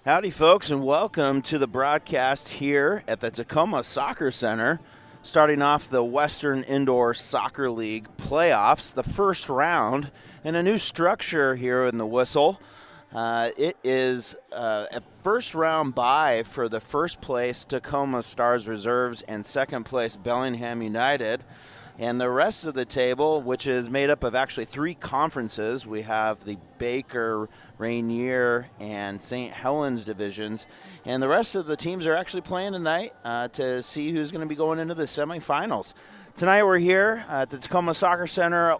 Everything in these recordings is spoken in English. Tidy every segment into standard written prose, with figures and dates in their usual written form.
Howdy, folks, and welcome to the broadcast here at the Tacoma Soccer Center. Starting off the Western Indoor Soccer League playoffs, the first round, and a new structure here in the WISL. It is a first round bye for the first place Tacoma Stars Reserves and second place Bellingham United. And the rest of the table, which is made up of actually three conferences, we have the Baker, Rainier, and St. Helens divisions. And the rest of the teams are actually playing tonight to see who's going to be going into the semifinals. Tonight we're here at the Tacoma Soccer Center.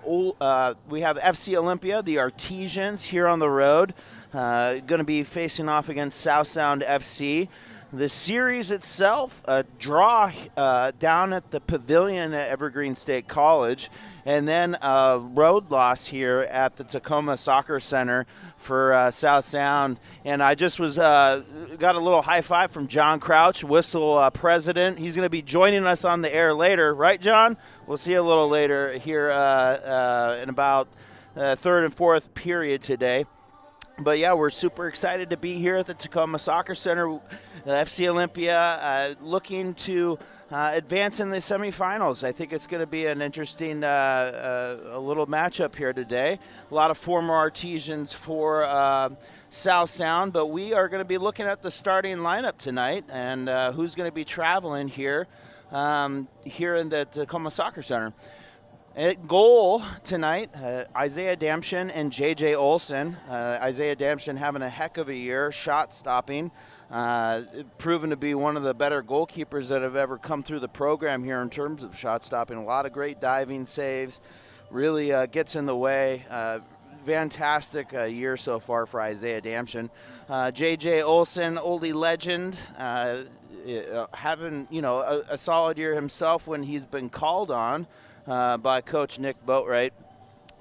We have FC Olympia, the Artesians, here on the road. Going to be facing off against South Sound FC. The series itself, a draw down at the Pavilion at Evergreen State College, and then a road loss here at the Tacoma Soccer Center for South Sound. And I just got a little high five from John Crouch, WISL president. He's going to be joining us on the air later, right, John? We'll see you a little later here in about third and fourth period today. But, yeah, we're super excited to be here at the Tacoma Soccer Center. FC Olympia looking to advance in the semifinals. I think it's going to be an interesting a little matchup here today. A lot of former Artesians for South Sound, but we are going to be looking at the starting lineup tonight and who's going to be traveling here here in the Tacoma Soccer Center. At goal tonight, Isaiah Damshin and J.J. Olson. Isaiah Damshin having a heck of a year, shot stopping, proven to be one of the better goalkeepers that have ever come through the program here in terms of shot stopping. A lot of great diving saves, really gets in the way. Fantastic year so far for Isaiah Damshin. J.J. Olson, oldie legend, having a solid year himself when he's been called on by Coach Nick Boatwright.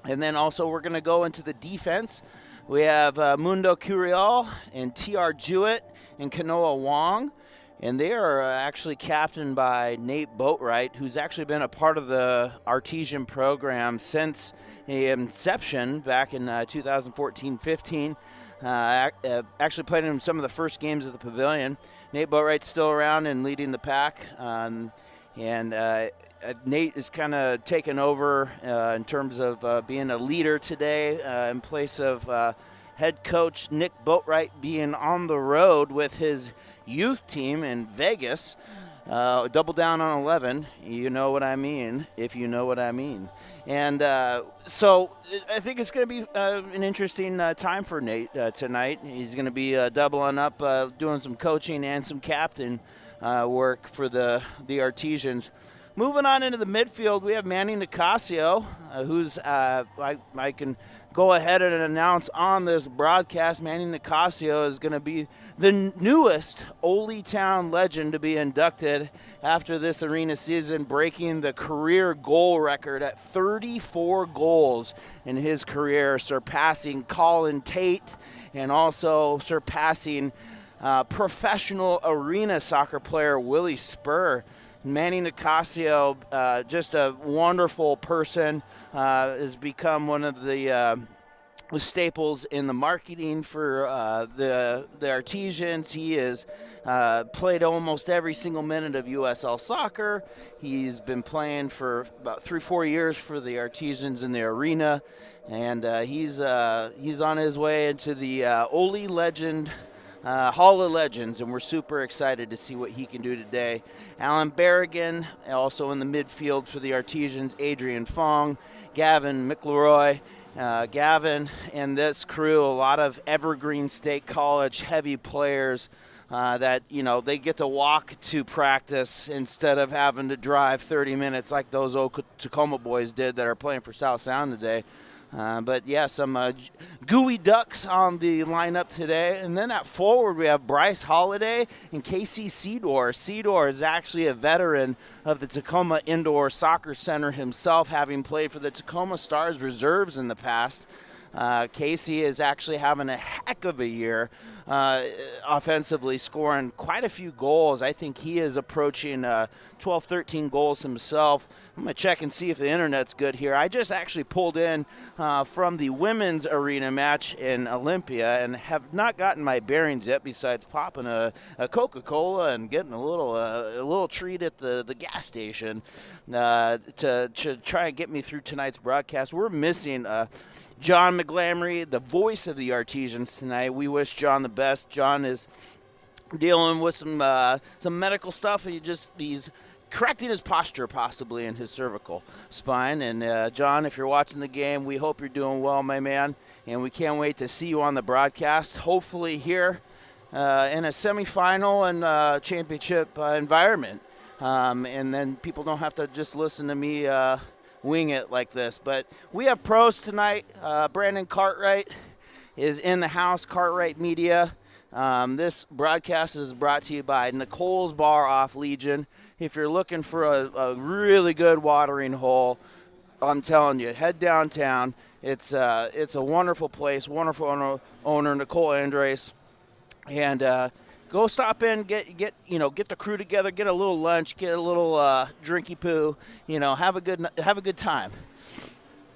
And then also we're going to go into the defense. We have Mundo Curiel and T.R. Jewett and Kanoa Wong. And they are actually captained by Nate Boatwright, who's actually been a part of the Artesian program since inception back in 2014-15. Actually played in some of the first games of the Pavilion. Nate Boatwright's still around and leading the pack. Nate is kind of taken over in terms of being a leader today in place of head coach Nick Boatwright being on the road with his youth team in Vegas. Double down on 11. You know what I mean, if you know what I mean. And so I think it's going to be an interesting time for Nate tonight. He's going to be doubling up, doing some coaching and some captain work for the Artesians. Moving on into the midfield, we have Manny Nicasio, who's I can go ahead and announce on this broadcast. Manny Nicasio is going to be the newest Ole Town legend to be inducted after this arena season, breaking the career goal record at 34 goals in his career, surpassing Colin Tate and also surpassing professional arena soccer player Willie Spur. Manny Nicasio, just a wonderful person, has become one of the staples in the marketing for the Artesians. He has played almost every single minute of USL soccer. He's been playing for about 3-4 years for the Artesians in the arena, and he's on his way into the Ole Legend Hall of Legends, and we're super excited to see what he can do today. Alan Berrigan, also in the midfield for the Artesians, Adrian Fong, Gavin McLeroy. Gavin and this crew, a lot of Evergreen State College heavy players that, they get to walk to practice instead of having to drive 30 minutes like those old Tacoma boys did that are playing for South Sound today. But, yeah, some gooey ducks on the lineup today. And then at forward, we have Bryce Holiday and Casey Seedor. Seedor is actually a veteran of the Tacoma Indoor Soccer Center himself, having played for the Tacoma Stars Reserves in the past. Casey is actually having a heck of a year. offensively, scoring quite a few goals. I think he is approaching 12, 13 goals himself. I'm going to check and see if the internet's good here. I just actually pulled in from the women's arena match in Olympia and have not gotten my bearings yet, besides popping a Coca-Cola and getting a little treat at the gas station to try and get me through tonight's broadcast. We're missing John McGlamry, the voice of the Artesians tonight. We wish John the best. John is dealing with some medical stuff. He's correcting his posture possibly in his cervical spine. And John, if you're watching the game, we hope you're doing well, my man. And we can't wait to see you on the broadcast, hopefully here in a semifinal and championship environment. And then people don't have to just listen to me wing it like this. But we have pros tonight. Brandon Cartwright is in the house, Cartwright Media. This broadcast is brought to you by Nicole's Bar off Legion. If you're looking for a really good watering hole, I'm telling you, head downtown. It's a wonderful place, wonderful owner Nicole Andres, and go stop in, get the crew together, get a little lunch, get a little drinky poo, have a good time.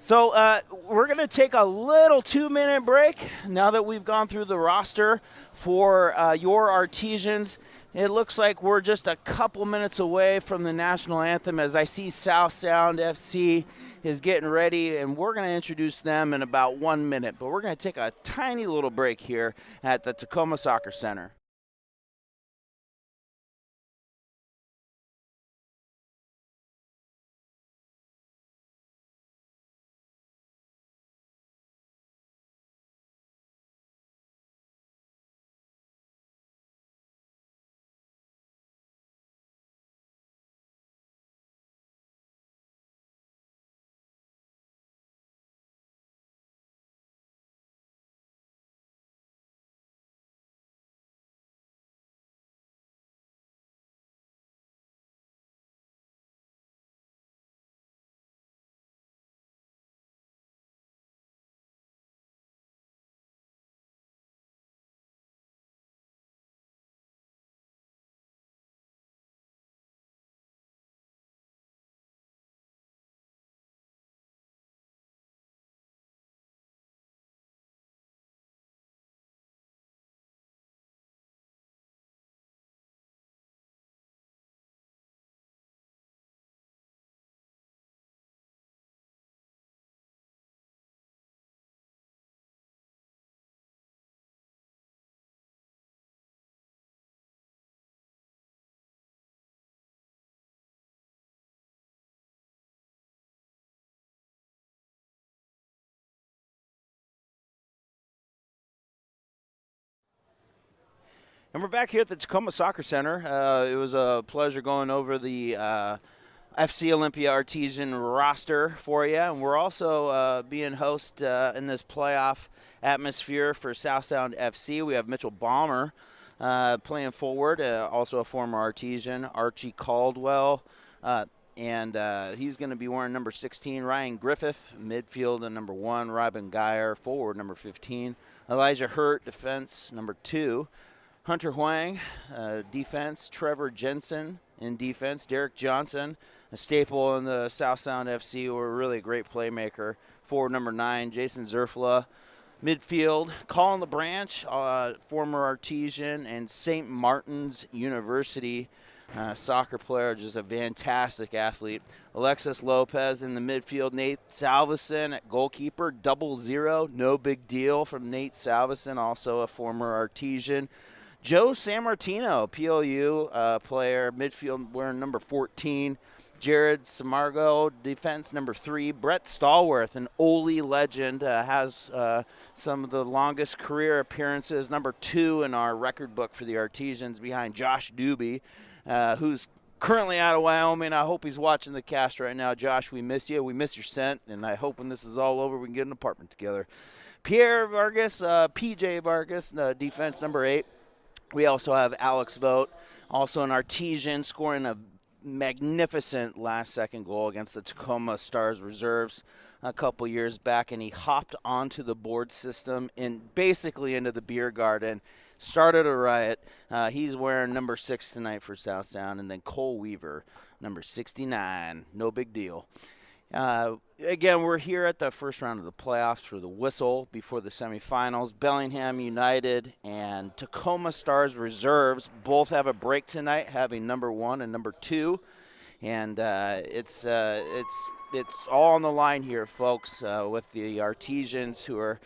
So we're going to take a little 2-minute break now that we've gone through the roster for your Artesians. It looks like we're just a couple minutes away from the national anthem, as I see South Sound FC is getting ready, and we're going to introduce them in about 1 minute. But we're going to take a tiny little break here at the Tacoma Soccer Center. And we're back here at the Tacoma Soccer Center. It was a pleasure going over the FC Olympia Artesian roster for you. And we're also being host in this playoff atmosphere for South Sound FC. We have Mitchell Balmer playing forward, also a former Artesian, Archie Caldwell. And he's going to be wearing number 16. Ryan Griffith, midfield, and number 1. Robin Geyer, forward, number 15. Elijah Hurt, defense, number 2. Hunter Huang, defense. Trevor Jensen in defense. Derek Johnson, a staple in the South Sound FC, or really a great playmaker. Forward number 9, Jason Zerfla. Midfield, Colin LeBranch, former Artesian and St. Martin's University soccer player, just a fantastic athlete. Alexis Lopez in the midfield. Nate Salveson at goalkeeper. 0-0, no big deal from Nate Salveson, also a former Artesian. Joe Sammartino, PLU player, midfield wearing number 14. Jared Samargo, defense number 3. Brett Stallworth, an Ole legend, has some of the longest career appearances, number 2 in our record book for the Artesians, behind Josh Doobie, who's currently out of Wyoming. I hope he's watching the cast right now. Josh, we miss you. We miss your scent, and I hope when this is all over we can get an apartment together. Pierre Vargas, PJ Vargas, defense number 8. We also have Alex Vogt, also an Artesian, scoring a magnificent last-second goal against the Tacoma Stars reserves a couple years back, and he hopped onto the board system and basically into the beer garden, started a riot. He's wearing number 6 tonight for Southtown, and then Cole Weaver, number 69. No big deal. Again, we're here at the first round of the playoffs for the WISL before the semifinals. Bellingham United and Tacoma Stars reserves both have a break tonight, having number 1 and number 2. And it's all on the line here, folks, with the Artesians, who are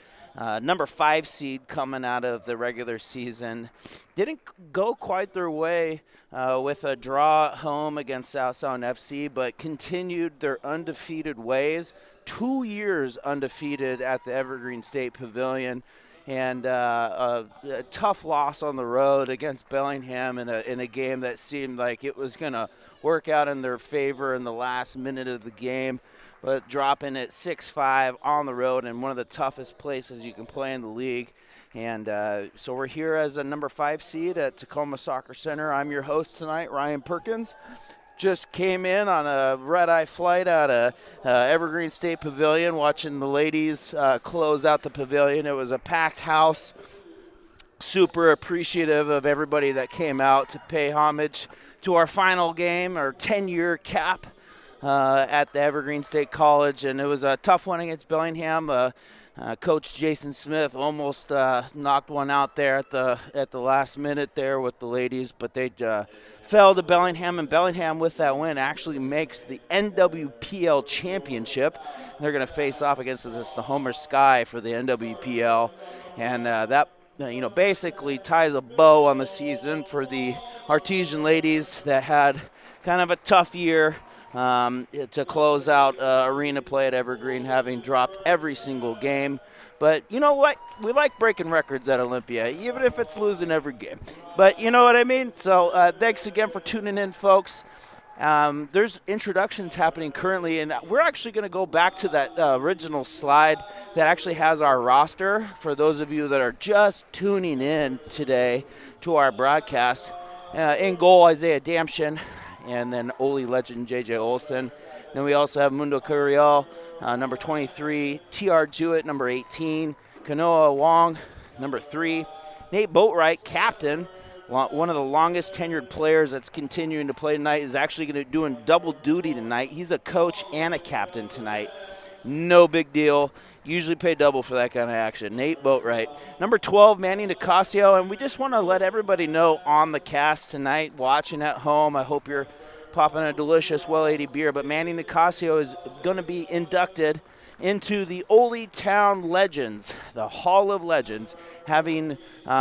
number 5 seed coming out of the regular season. Didn't go quite their way with a draw at home against Southtown FC, but continued their undefeated ways. 2 years undefeated at the Evergreen State Pavilion. And a tough loss on the road against Bellingham in a game that seemed like it was going to work out in their favor in the last minute of the game, but dropping at 6-5 on the road in one of the toughest places you can play in the league. And so we're here as a number 5 seed at Tacoma Soccer Center. I'm your host tonight, Ryan Perkins. Just came in on a red-eye flight out of Evergreen State Pavilion, watching the ladies close out the pavilion. It was a packed house. Super appreciative of everybody that came out to pay homage to our final game, our 10-year cap at the Evergreen State College. And it was a tough one against Bellingham. Coach Jason Smith almost knocked one out there at the last minute there with the ladies, but they fell to Bellingham, and Bellingham with that win actually makes the NWPL championship. They're going to face off against the Homer Sky for the NWPL, and that basically ties a bow on the season for the Artesian ladies that had kind of a tough year to close out arena play at Evergreen, having dropped every single game. But you know what? We like breaking records at Olympia, even if it's losing every game. But you know what I mean? So thanks again for tuning in, folks. There's introductions happening currently, and we're actually going to go back to that original slide that actually has our roster for those of you that are just tuning in today to our broadcast. In goal, Isaiah Damshin, and then Ole legend J.J. Olsen. Then we also have Mundo Curiel, number 23, T.R. Jewett, number 18, Kanoa Wong, number 3, Nate Boatwright, captain, one of the longest tenured players that's continuing to play tonight, is actually going to doing double duty tonight. He's a coach and a captain tonight. No big deal. Usually pay double for that kind of action. Nate Boatwright. Number 12, Manny Nicasio. And we just want to let everybody know on the cast tonight, watching at home, I hope you're popping a delicious, well-aged beer, but Manny Nicasio is going to be inducted into the Ole Town Legends, the Hall of Legends, having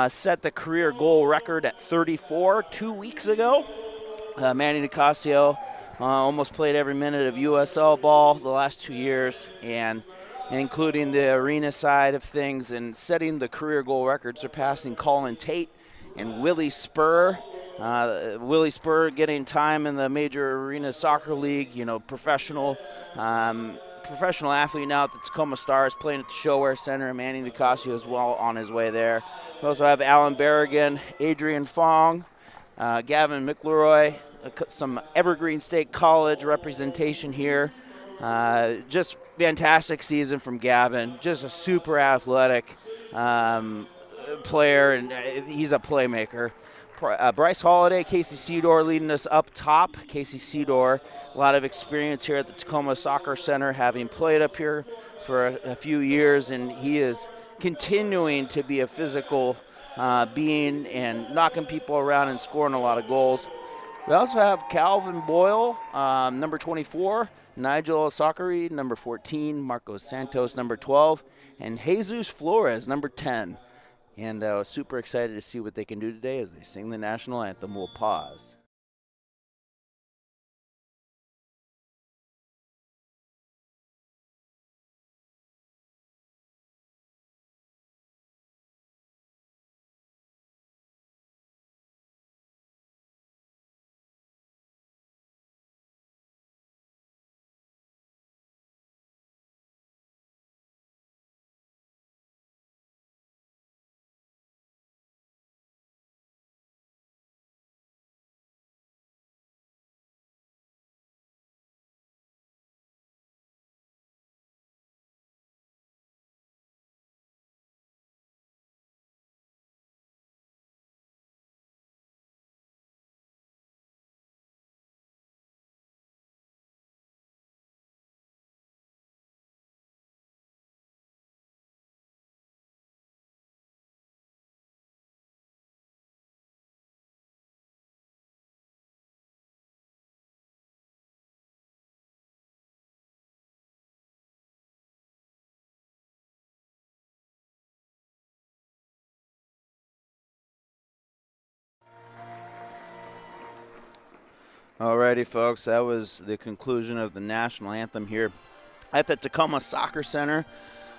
set the career goal record at 34 2 weeks ago. Manny Nicasio almost played every minute of USL ball the last 2 years, and including the arena side of things, and setting the career goal record, surpassing Colin Tate and Willie Spur. Willie Spur getting time in the Major Arena Soccer League, professional athlete now at the Tacoma Stars, playing at the ShoWare Center. Manny Nicasio as well on his way there. We also have Alan Berrigan, Adrian Fong, Gavin McLeroy, some Evergreen State College representation here. Just fantastic season from Gavin. Just a super athletic player, and he's a playmaker. Bryce Holiday, Casey Seedor leading us up top. Casey Seedor, a lot of experience here at the Tacoma Soccer Center, having played up here for a few years, and he is continuing to be a physical being and knocking people around and scoring a lot of goals. We also have Calvin Boyle, number 24, Nigel Sakari, number 14, Marcos Santos, number 12, and Jesus Flores, number 10. And super excited to see what they can do today as they sing the national anthem. We'll pause. Alrighty, folks, that was the conclusion of the national anthem here at the Tacoma Soccer Center,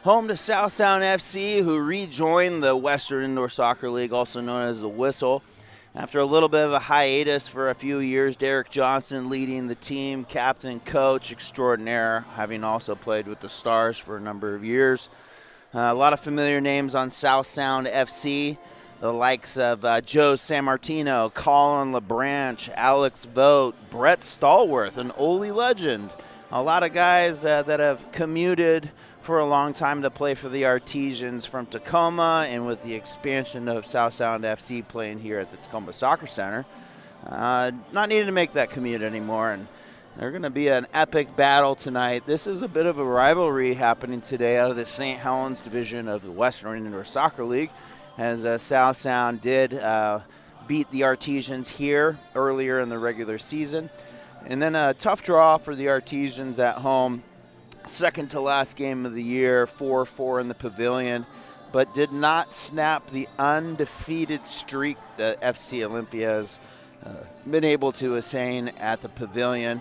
home to South Sound FC, who rejoined the Western Indoor Soccer League, also known as the WISL. After a little bit of a hiatus for a few years, Derek Johnson leading the team, captain, coach extraordinaire, having also played with the Stars for a number of years. A lot of familiar names on South Sound FC. The likes of Joe Sammartino, Colin LeBranch, Alex Vogt, Brett Stallworth, an Ole legend. A lot of guys that have commuted for a long time to play for the Artesians from Tacoma, and with the expansion of South Sound FC playing here at the Tacoma Soccer Center, not needing to make that commute anymore. And they're going to be an epic battle tonight. This is a bit of a rivalry happening today out of the St. Helens division of the Western Indoor Soccer League, as South Sound did beat the Artesians here earlier in the regular season. And then a tough draw for the Artesians at home. Second to last game of the year, 4-4 in the Pavilion, but did not snap the undefeated streak that FC Olympia has been able to attain at the Pavilion.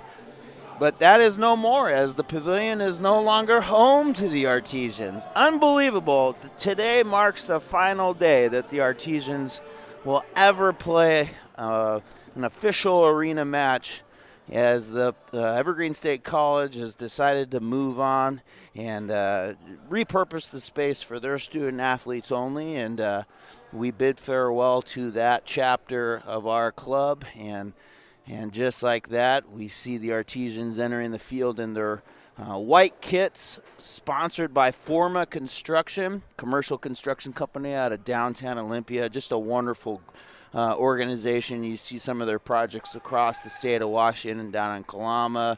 But that is no more, as the Pavilion is no longer home to the Artesians. Unbelievable. Today marks the final day that the Artesians will ever play an official arena match, as the Evergreen State College has decided to move on and repurpose the space for their student athletes only. And we bid farewell to that chapter of our club. And just like that, we see the Artesians entering the field in their white kits, sponsored by Forma Construction, commercial construction company out of downtown Olympia. Just a wonderful organization. You see some of their projects across the state of Washington, down in Kalama,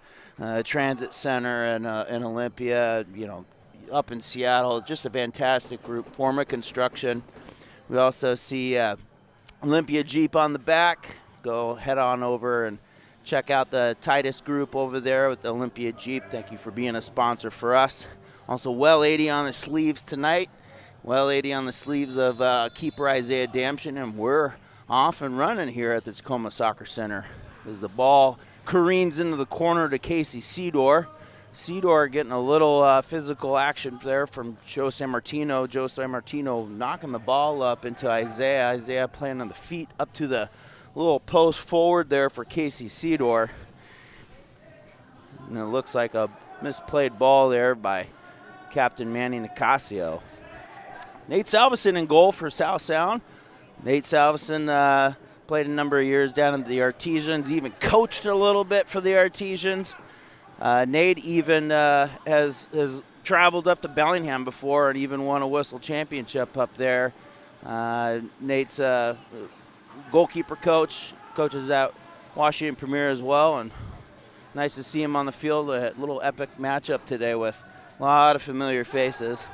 Transit Center in Olympia, up in Seattle. Just a fantastic group, Forma Construction. We also see Olympia Jeep on the back. Go head on over and check out the Titus group over there with the Olympia Jeep. Thank you for being a sponsor for us. Also, Well 80 on the sleeves tonight. Well 80 on the sleeves of keeper Isaiah Damshin, and we're off and running here at the Tacoma Soccer Center as the ball careens into the corner to Casey Seedor. Seedor getting a little physical action there from Joe Sammartino. Joe Sammartino knocking the ball up into Isaiah. Isaiah playing on the feet up to the little post forward there for Casey Seedor. And it looks like a misplayed ball there by Captain Manny Nicasio. Nate Salveson in goal for South Sound. Nate Salveson played a number of years down at the Artesians, even coached a little bit for the Artesians. Nate even has traveled up to Bellingham before and even won a WISL championship up there. Nate's goalkeeper coach, coaches at Washington Premier as well, and nice to see him on the field. A little epic matchup today with a lot of familiar faces.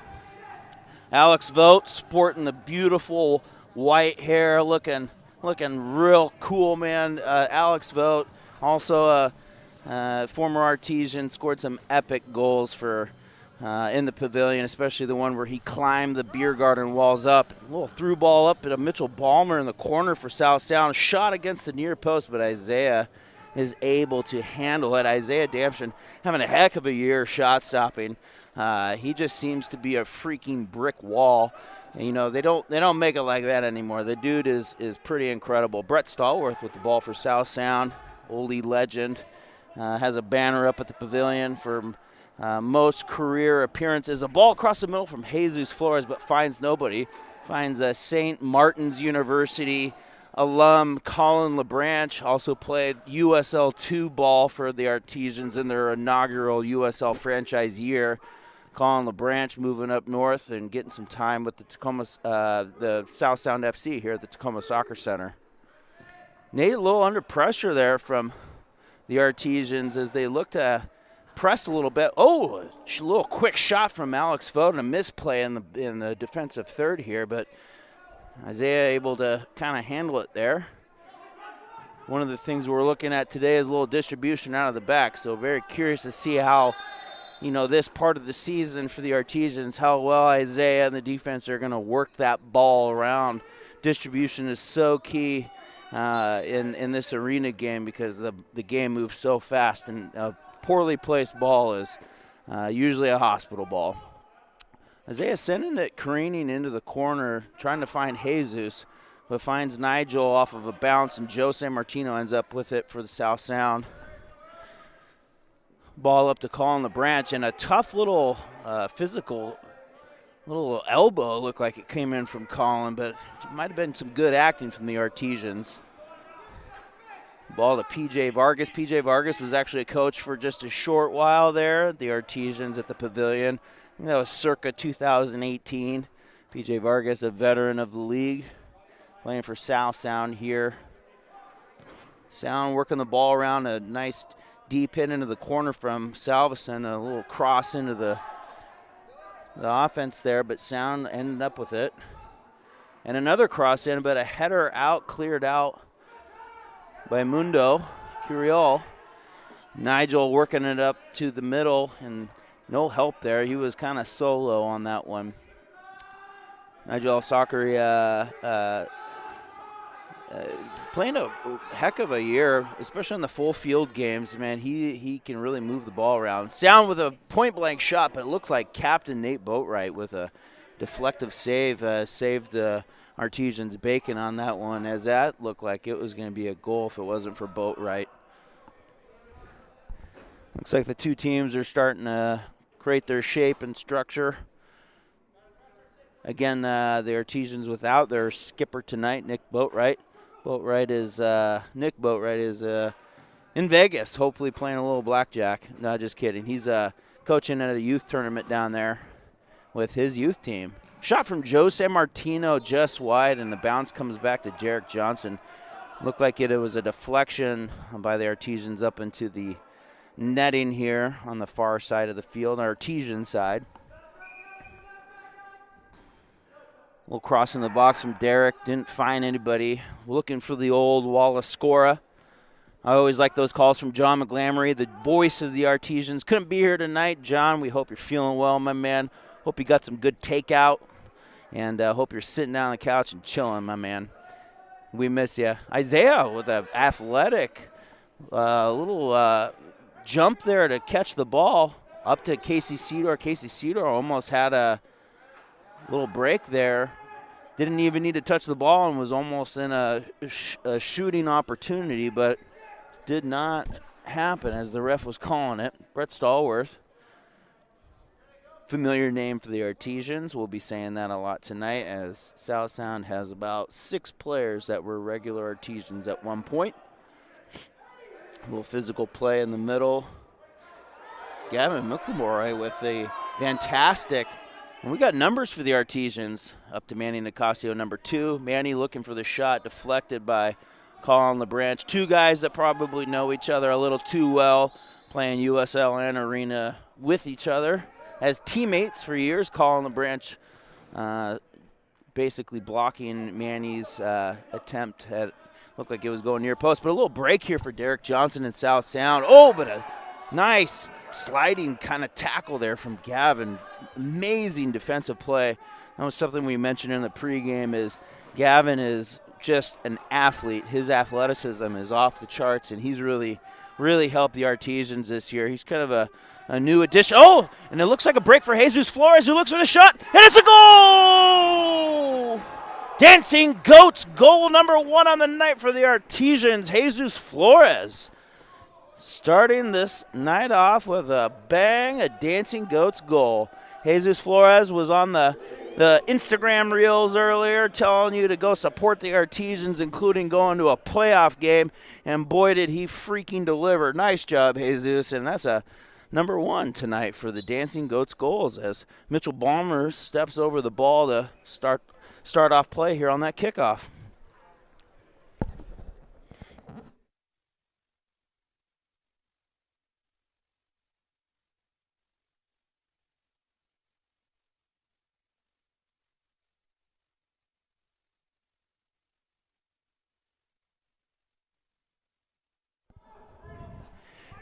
Alex Vogt sporting the beautiful white hair, looking real cool, man. Alex Vogt, also a former Artesian, scored some epic goals for in the Pavilion, especially the one where he climbed the beer garden walls up. A little through ball up at a Mitchell Balmer in the corner for South Sound. Shot against the near post, but Isaiah is able to handle it. Isaiah Damshin having a heck of a year shot stopping. He just seems to be a freaking brick wall. And, they don't make it like that anymore. The dude is pretty incredible. Brett Stallworth with the ball for South Sound, Ole legend, has a banner up at the Pavilion for most career appearances. A ball across the middle from Jesus Flores, but finds nobody. Finds St. Martin's University alum Colin LeBranch, also played USL 2 ball for the Artesians in their inaugural USL franchise year. Colin LeBranch moving up north and getting some time with the South Sound FC here at the Tacoma Soccer Center. Nate a little under pressure there from the Artesians as they look to press a little bit. Oh, a little quick shot from Alex Vogt, and a misplay in the defensive third here, but Isaiah able to kind of handle it there. One of the things we're looking at today is a little distribution out of the back, so very curious to see how, this part of the season for the Artesians, how well Isaiah and the defense are going to work that ball around. Distribution is so key in this arena game because the game moves so fast, and a poorly placed ball is usually a hospital ball. Isaiah sending it careening into the corner, trying to find Jesus, but finds Nigel off of a bounce, and Joe San Martino ends up with it for the South Sound. Ball up to Colin LeBranch, and a tough little physical little elbow looked like it came in from Colin, but it might have been some good acting from the Artesians. Ball to P.J. Vargas. P.J. Vargas was actually a coach for just a short while there, the Artesians at the Pavilion. I think that was circa 2018. P.J. Vargas, a veteran of the league, playing for South Sound here. Sound working the ball around, a nice deep hit into the corner from Salveson, a little cross into the offense there, but Sound ended up with it. And another cross in, but a header out, cleared out by Mundo Curiol. Nigel working it up to the middle, and no help there. He was kind of solo on that one. Nigel Sakari playing a heck of a year, especially in the full field games. Man, he can really move the ball around. Sound with a point-blank shot, but it looked like Captain Nate Boatwright with a deflective save saved the Artesians bacon on that one, as that looked like it was going to be a goal if it wasn't for Boatwright. Looks like the two teams are starting to create their shape and structure. Again, the Artesians without their skipper tonight, Nick Boatwright. Nick Boatwright is in Vegas, hopefully playing a little blackjack. No, just kidding. He's coaching at a youth tournament down there with his youth team. Shot from Joe San Martino just wide, and the bounce comes back to Jarek Johnson. Looked like it was a deflection by the Artesians up into the netting here on the far side of the field, Artesian side. A little cross in the box from Derek. Didn't find anybody. Looking for the old Wallace Scora. I always like those calls from John McGlamory, the voice of the Artesians. Couldn't be here tonight, John. We hope you're feeling well, my man. Hope you got some good takeout. And hope you're sitting down on the couch and chilling, my man. We miss you. Isaiah with an athletic little jump there to catch the ball up to Casey Cedar. Casey Cedar almost had a little break there. Didn't even need to touch the ball and was almost in a shooting opportunity, but did not happen as the ref was calling it. Brett Stallworth, familiar name for the Artesians. We'll be saying that a lot tonight, as South Sound has about 6 players that were regular Artesians at one point. A little physical play in the middle. Gavin McLemore with a fantastic. And we got numbers for the Artesians up to Manny Nicasio, number 2. Manny looking for the shot, deflected by Colin LeBranch. 2 guys that probably know each other a little too well, playing USL and Arena with each other as teammates for years. Colin LeBranch basically blocking Manny's attempt at, looked like it was going near post. But a little break here for Derek Johnson in South Sound. Oh, but a nice sliding kind of tackle there from Gavin. Amazing defensive play. That was something we mentioned in the pregame, is Gavin is just an athlete. His athleticism is off the charts, and he's really helped the Artesians this year. He's kind of a new addition. Oh, and it looks like a break for Jesus Flores, who looks for the shot, and it's a goal! Dancing Goats, goal number 1 on the night for the Artesians, Jesus Flores. Starting this night off with a bang, a Dancing Goats goal. Jesus Flores was on the Instagram reels earlier telling you to go support the Artesians, including going to a playoff game, and boy did he freaking deliver. Nice job, Jesus, and that's a number 1 tonight for the Dancing Goats goals, as Mitchell Balmer steps over the ball to start off play here on that kickoff.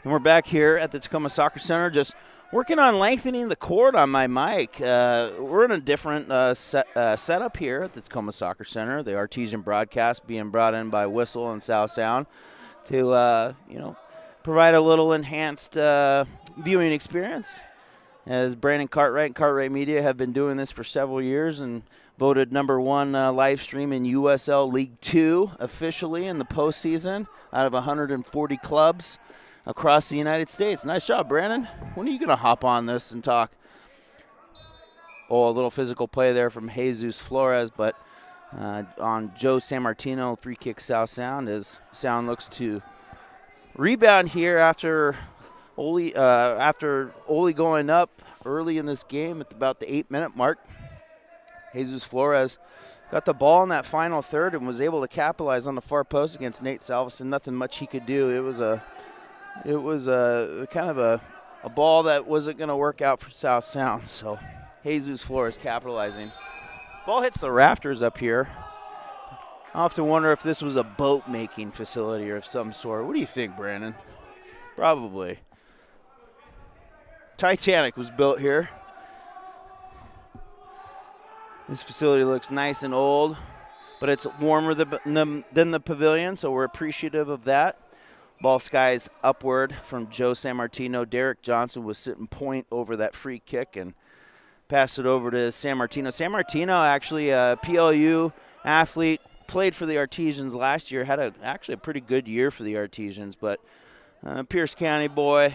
And we're back here at the Tacoma Soccer Center, just Working on lengthening the cord on my mic. We're in a different setup here at the Tacoma Soccer Center. The Artesian broadcast being brought in by WISL and South Sound to, provide a little enhanced viewing experience. As Brandon Cartwright and Cartwright Media have been doing this for several years and voted #1 live stream in USL League 2 officially in the postseason out of 140 clubs across the United States. Nice job, Brandon. When are you going to hop on this and talk? Oh, a little physical play there from Jesus Flores, but on Joe Sammartino, free kick South Sound, as Sound looks to rebound here after Ole going up early in this game at about the 8-minute mark. Jesus Flores got the ball in that final third and was able to capitalize on the far post against Nate Salveson. Nothing much he could do. It was a kind of a ball that wasn't going to work out for South Sound. So Jesus Flores capitalizing. Ball hits the rafters up here. I often wonder if this was a boat-making facility or of some sort. What do you think, Brandon? Probably. Titanic was built here. This facility looks nice and old, but it's warmer than the pavilion, so we're appreciative of that. Ball skies upward from Joe Sammartino. Derek Johnson was sitting point over that free kick and passed it over to Sammartino. Sammartino, actually a PLU athlete, played for the Artesians last year, had actually a pretty good year for the Artesians, but Pierce County boy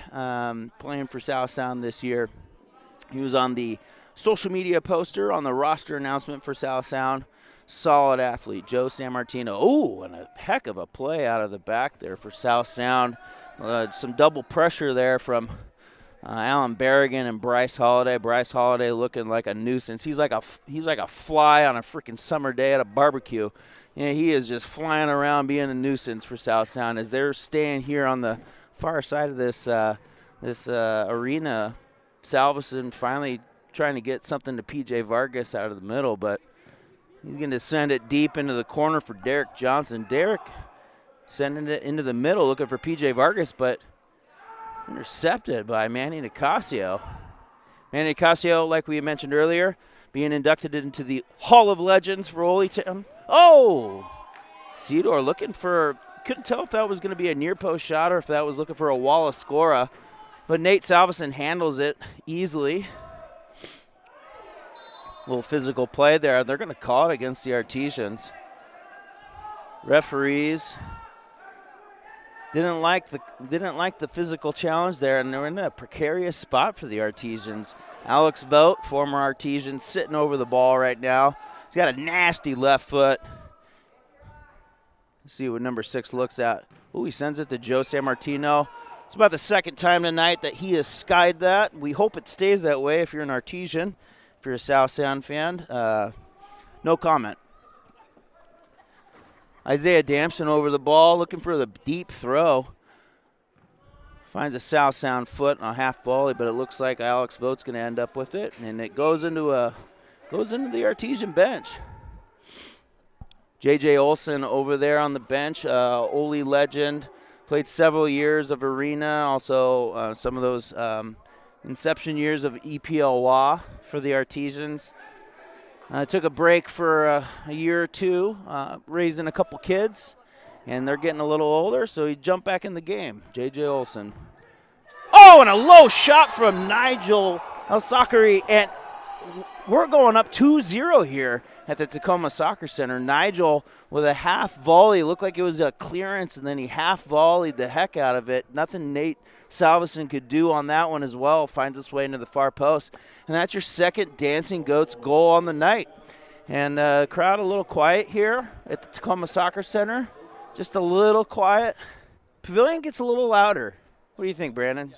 playing for South Sound this year. He was on the social media poster on the roster announcement for South Sound. Solid athlete, Joe Sammartino. Oh, and a heck of a play out of the back there for South Sound. Some double pressure there from Alan Berrigan and Bryce Holiday. Bryce Holiday looking like a nuisance. He's like a fly on a freaking summer day at a barbecue. And he is just flying around being a nuisance for South Sound as they're staying here on the far side of this arena. Salveson finally trying to get something to P.J. Vargas out of the middle, but he's going to send it deep into the corner for Derek Johnson. Derek sending it into the middle looking for P.J. Vargas, but intercepted by Manny Nicasio. Manny Nicasio, like we mentioned earlier, being inducted into the Hall of Legends for Ole Town. Oh! Cedar looking for, couldn't tell if that was going to be a near post shot or if that was looking for a Wallace Scora, but Nate Salveson handles it easily. Little physical play there. They're going to call it against the Artesians. Referees didn't like the physical challenge there, and they're in a precarious spot for the Artesians. Alex Vogt, former Artesian, sitting over the ball right now. He's got a nasty left foot. Let's see what number 6 looks at. Ooh, he sends it to Joe Sammartino. It's about the second time tonight that he has skied that. We hope it stays that way if you're an Artesian. If you're a South Sound fan, no comment. Isaiah Damson over the ball, looking for the deep throw. Finds a South Sound foot on a half volley, but it looks like Alex Vogt's going to end up with it, and it goes into the Artesian bench. J.J. Olson over there on the bench, Ole legend, played several years of arena, also some of those inception years of EPLWA for the Artesians. Took a break for a year or two, raising a couple kids, and they're getting a little older, so he jumped back in the game. J.J. Olson. Oh, and a low shot from Nigel El-Sakari, and we're going up 2-0 here at the Tacoma Soccer Center. Nigel with a half volley, looked like it was a clearance, and then he half volleyed the heck out of it. Nothing Nate Salveson could do on that one as well. Finds its way into the far post. And that's your second Dancing Goats goal on the night. And the crowd a little quiet here at the Tacoma Soccer Center. Just a little quiet. Pavilion gets a little louder. What do you think, Brandon?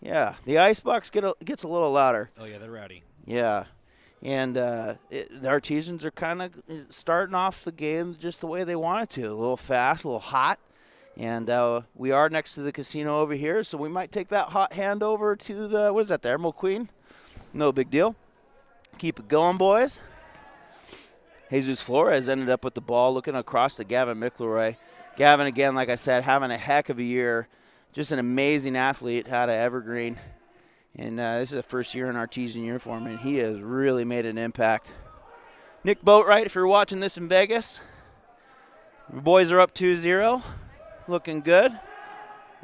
Yeah, the Icebox gets a little louder. Oh, yeah, they're rowdy. Yeah. And the Artesians are kind of starting off the game just the way they wanted to. A little fast, a little hot. And we are next to the casino over here, so we might take that hot hand over to the, what is that, the Emerald Queen? No big deal. Keep it going, boys. Jesus Flores ended up with the ball, looking across to Gavin McElroy. Gavin, again, like I said, having a heck of a year. Just an amazing athlete out of Evergreen. And this is the first year in Artesian uniform, and he has really made an impact. Nick Boatwright, if you're watching this in Vegas, the boys are up 2-0, looking good.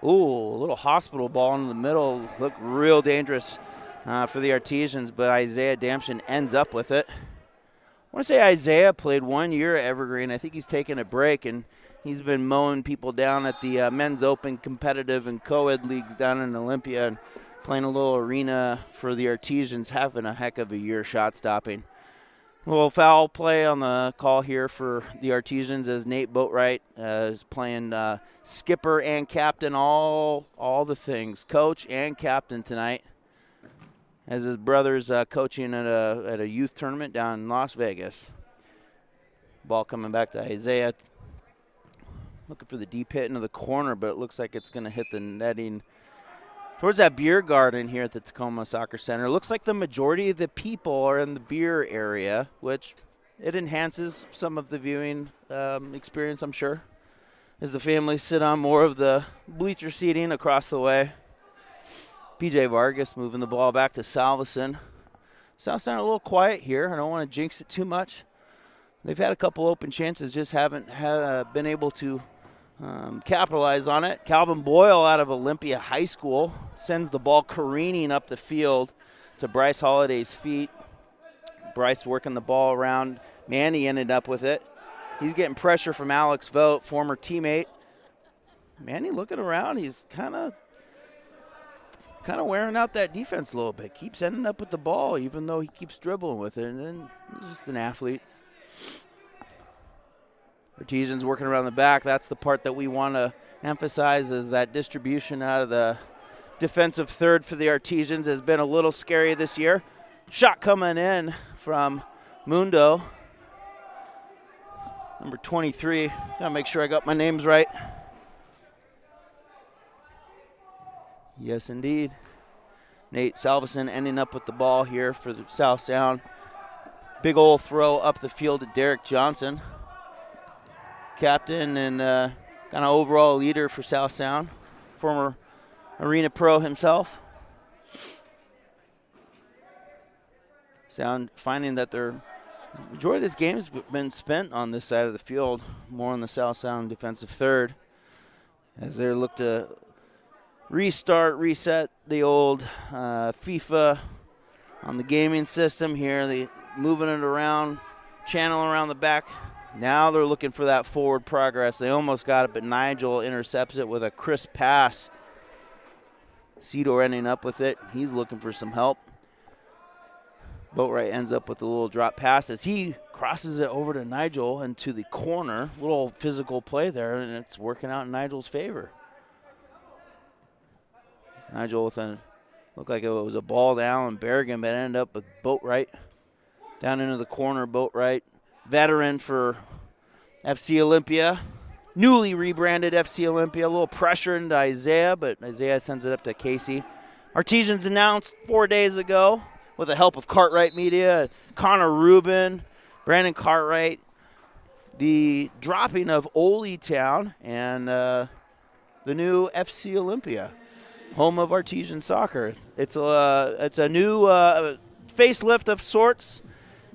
Ooh, a little hospital ball in the middle, looked real dangerous for the Artesians, but Isaiah Damshin ends up with it. I want to say Isaiah played 1 year at Evergreen. I think he's taking a break, and he's been mowing people down at the Men's Open competitive and co-ed leagues down in Olympia and playing a little arena for the Artesians, having a heck of a year shot stopping. A little foul play on the call here for the Artesians as Nate Boatwright is playing skipper and captain, all the things, coach and captain tonight, as his brother's coaching at a youth tournament down in Las Vegas. Ball coming back to Isaiah. Looking for the deep hit into the corner, but it looks like it's going to hit the netting towards that beer garden here at the Tacoma Soccer Center. It looks like the majority of the people are in the beer area, which it enhances some of the viewing experience, I'm sure, as the families sit on more of the bleacher seating across the way. PJ Vargas moving the ball back to Salveson. Southtown a little quiet here. I don't want to jinx it too much. They've had a couple open chances, just haven't been able to capitalize on it. Calvin Boyle out of Olympia High School sends the ball careening up the field to Bryce Holliday's feet. Bryce working the ball around. Manny ended up with it. He's getting pressure from Alex Vogt, former teammate. Manny looking around. He's kind of wearing out that defense a little bit. Keeps ending up with the ball, even though he keeps dribbling with it. And then he's just an athlete. Artesians working around the back. That's the part that we want to emphasize, is that distribution out of the defensive third for the Artesians has been a little scary this year. Shot coming in from Mundo, number 23. Got to make sure I got my names right. Yes, indeed. Nate Salveson ending up with the ball here for the South Sound. Big old throw up the field to Derek Johnson. Captain and kind of overall leader for South Sound, former arena pro himself. Sound finding that their majority of this game has been spent on this side of the field, more on the South Sound defensive third, as they look to reset the old FIFA on the gaming system here. They moving it around, channeling around the back. Now they're looking for that forward progress. They almost got it, but Nigel intercepts it with a crisp pass. Cedar ending up with it. He's looking for some help. Boatwright ends up with a little drop pass as he crosses it over to Nigel into the corner. Little physical play there, and it's working out in Nigel's favor. Nigel with looked like it was a ball down and Berrigan, but ended up with Boatwright. Down into the corner, Boatwright. Veteran for FC Olympia. Newly rebranded FC Olympia. A little pressure into Isaiah, but Isaiah sends it up to Casey. Artesians announced 4 days ago with the help of Cartwright Media, Connor Rubin, Brandon Cartwright, the dropping of Ole Town and the new FC Olympia, home of Artesian soccer. It's a new facelift of sorts,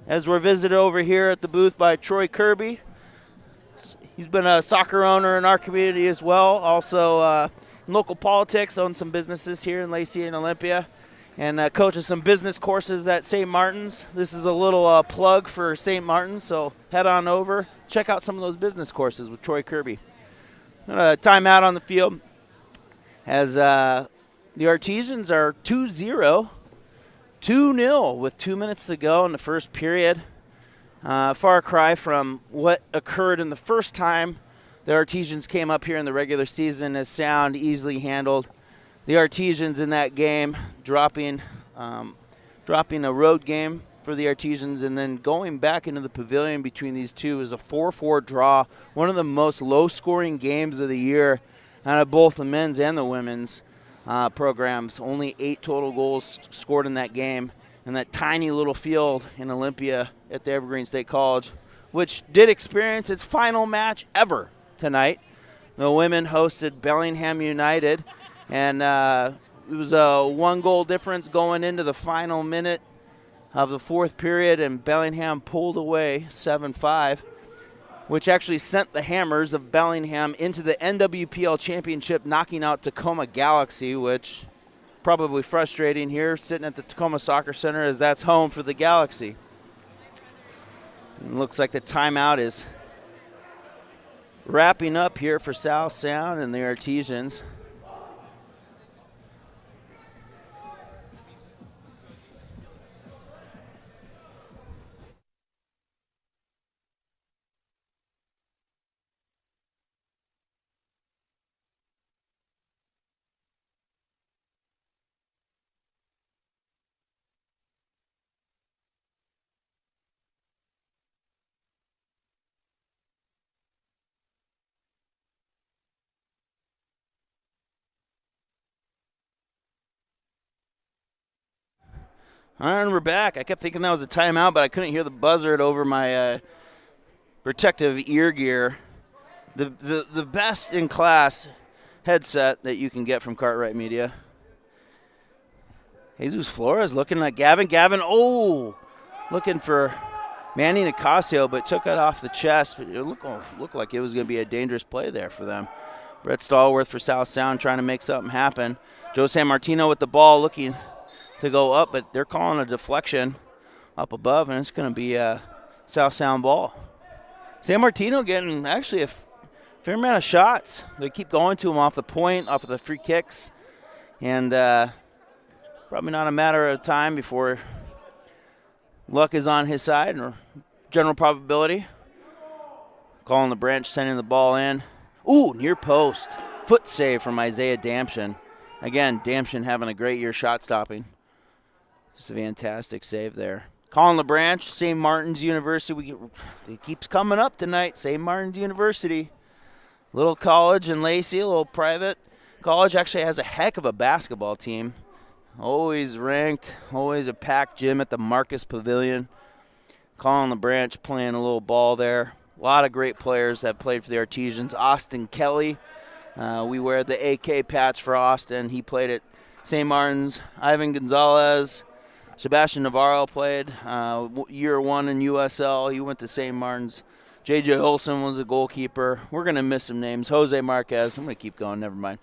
as we're visited over here at the booth by Troy Kirby. He's been a soccer owner in our community as well. Also in local politics, owns some businesses here in Lacey and Olympia, and coaches some business courses at St. Martin's. This is a little plug for St. Martin's, so head on over. Check out some of those business courses with Troy Kirby. Timeout on the field as the Artesians are 2-0. 2-0 with 2 minutes to go in the first period. Far cry from what occurred in the first time the Artesians came up here in the regular season, as Sound easily handled the Artesians in that game, dropping a road game for the Artesians, and then going back into the pavilion between these two is a 4-4 draw, one of the most low-scoring games of the year out of both the men's and the women's programs. Only 8 total goals scored in that game, and that tiny little field in Olympia at the Evergreen State College, which did experience its final match ever tonight. The women hosted Bellingham United, and It was a 1-goal difference going into the final minute of the fourth period, and Bellingham pulled away 7-5, which actually sent the Hammers of Bellingham into the NWPL Championship, knocking out Tacoma Galaxy, which probably frustrating here, sitting at the Tacoma Soccer Center, as that's home for the Galaxy. It looks like the timeout is wrapping up here for South Sound and the Artesians. All right, and we're back. I kept thinking that was a timeout, but I couldn't hear the buzzer over my protective ear gear. The best in class headset that you can get from Cartwright Media. Jesus Flores looking at Gavin. Gavin, looking for Manny Nicasio, but took it off the chest. It looked like it was going to be a dangerous play there for them. Brett Stallworth for South Sound trying to make something happen. Joe San Martino with the ball looking to go up, but they're calling a deflection up above, and it's going to be a South Sound ball. San Martino getting actually a fair amount of shots. They keep going to him off the point, off of the free kicks, and probably not a matter of time before luck is on his side, or general probability. Calling the branch, sending the ball in. Ooh, near post. Foot save from Isaiah Damshin. Again, Damshin having a great year shot stopping. Just a fantastic save there. Colin LeBranch, St. Martin's University. It keeps coming up tonight. St. Martin's University. Little college in Lacey, a little private college. Actually has a heck of a basketball team. Always ranked, always a packed gym at the Marcus Pavilion. Colin LeBranch playing a little ball there. A lot of great players that played for the Artesians. Austin Kelly. We wear the AK patch for Austin. He played at St. Martin's. Ivan Gonzalez. Sebastian Navarro played year one in USL. He went to St. Martin's. J.J. Olson was a goalkeeper. We're going to miss some names. Jose Marquez. I'm going to keep going. Never mind.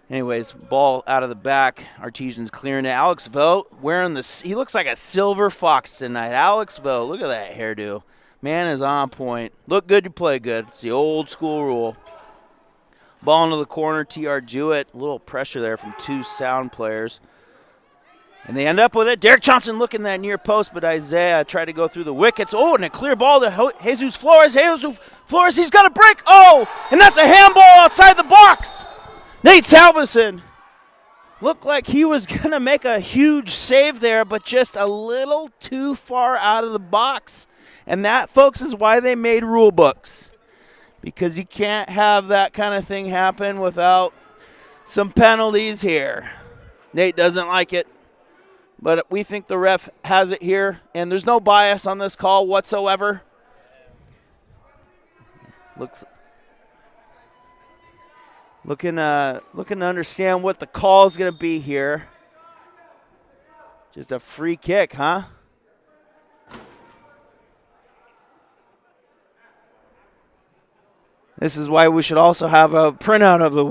Anyways, ball out of the back. Artesians clearing it. Alex Vogt wearing he looks like a silver fox tonight. Alex Vogt. Look at that hairdo. Man is on point. Look good, you play good. It's the old school rule. Ball into the corner. T.R. Jewett. A little pressure there from two Sound players. And they end up with it. Derek Johnson looking that near post, but Isaiah tried to go through the wickets. Oh, and a clear ball to Jesus Flores. Jesus Flores, he's got a break. Oh, and that's a handball outside the box. Nate Salveson looked like he was going to make a huge save there, but just a little too far out of the box. And that, folks, is why they made rule books, because you can't have that kind of thing happen without some penalties here. Nate doesn't like it. But we think the ref has it here, and there's no bias on this call whatsoever. Looking to understand what the call is going to be here. Just a free kick, huh? This is why we should also have a printout of the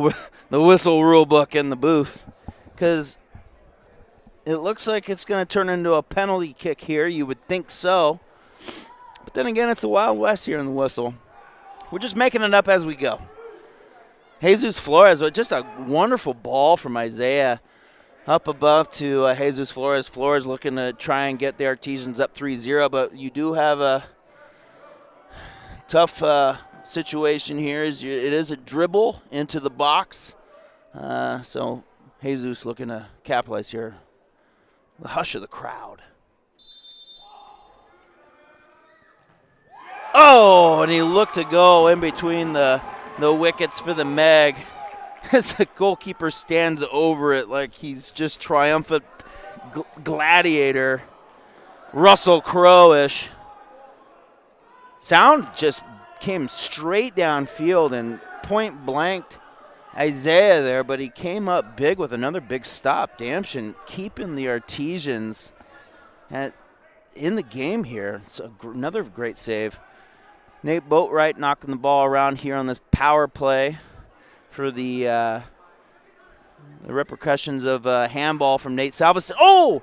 WISL rule book in the booth, because it looks like it's going to turn into a penalty kick here. You would think so. But then again, it's the Wild West here in the WISL. We're just making it up as we go. Jesus Flores, just a wonderful ball from Isaiah up above to Jesus Flores. Flores looking to try and get the Artesians up 3-0, but you do have a tough situation here. It is a dribble into the box. So Jesus looking to capitalize here. The hush of the crowd. Oh, and he looked to go in between the wickets for the Meg as the goalkeeper stands over it like he's just triumphant gladiator. Russell Crowe-ish. Sound just came straight downfield and point blanked Isaiah there, but he came up big with another big stop. Damshin keeping the Artesians in the game here. It's another great save. Nate Boatwright knocking the ball around here on this power play for the repercussions of handball from Nate Salveson. Oh!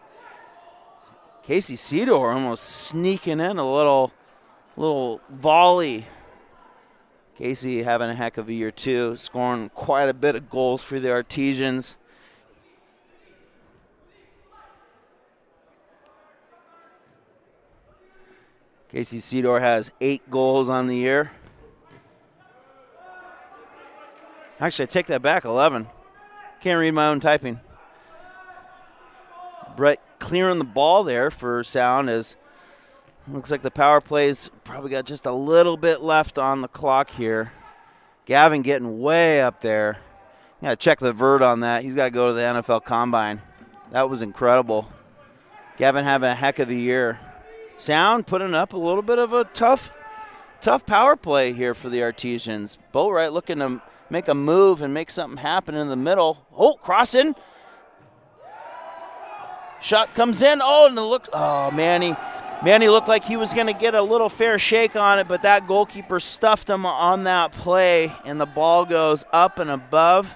Casey Cedar almost sneaking in a little volley. Casey having a heck of a year too, scoring quite a bit of goals for the Artesians. Casey Cedar has 8 goals on the year. Actually, I take that back, 11. Can't read my own typing. Brett clearing the ball there for Sound as looks like the power play's probably got just a little bit left on the clock here. Gavin getting way up there. You gotta check the vert on that. He's got to go to the NFL Combine. That was incredible. Gavin having a heck of a year. Sound putting up a little bit of a tough power play here for the Artesians. Boatwright looking to make a move and make something happen in the middle. Oh, crossing. Shot comes in. Oh, and it looks. Oh, Manny looked like he was going to get a little fair shake on it, but that goalkeeper stuffed him on that play, and the ball goes up and above.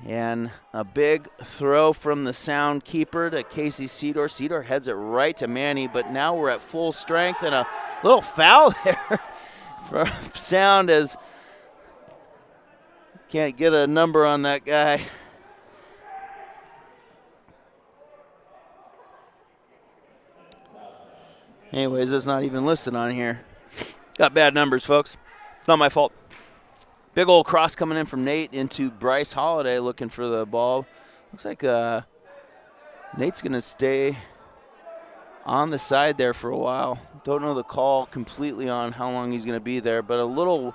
And a big throw from the Sound keeper to Casey Cedar. Cedar heads it right to Manny, but now we're at full strength, and a little foul there from Sound as can't get a number on that guy. Anyways, it's not even listed on here. Got bad numbers, folks. It's not my fault. Big old cross coming in from Nate into Bryce Holiday looking for the ball. Looks like Nate's going to stay on the side there for a while. Don't know the call completely on how long he's going to be there, but a little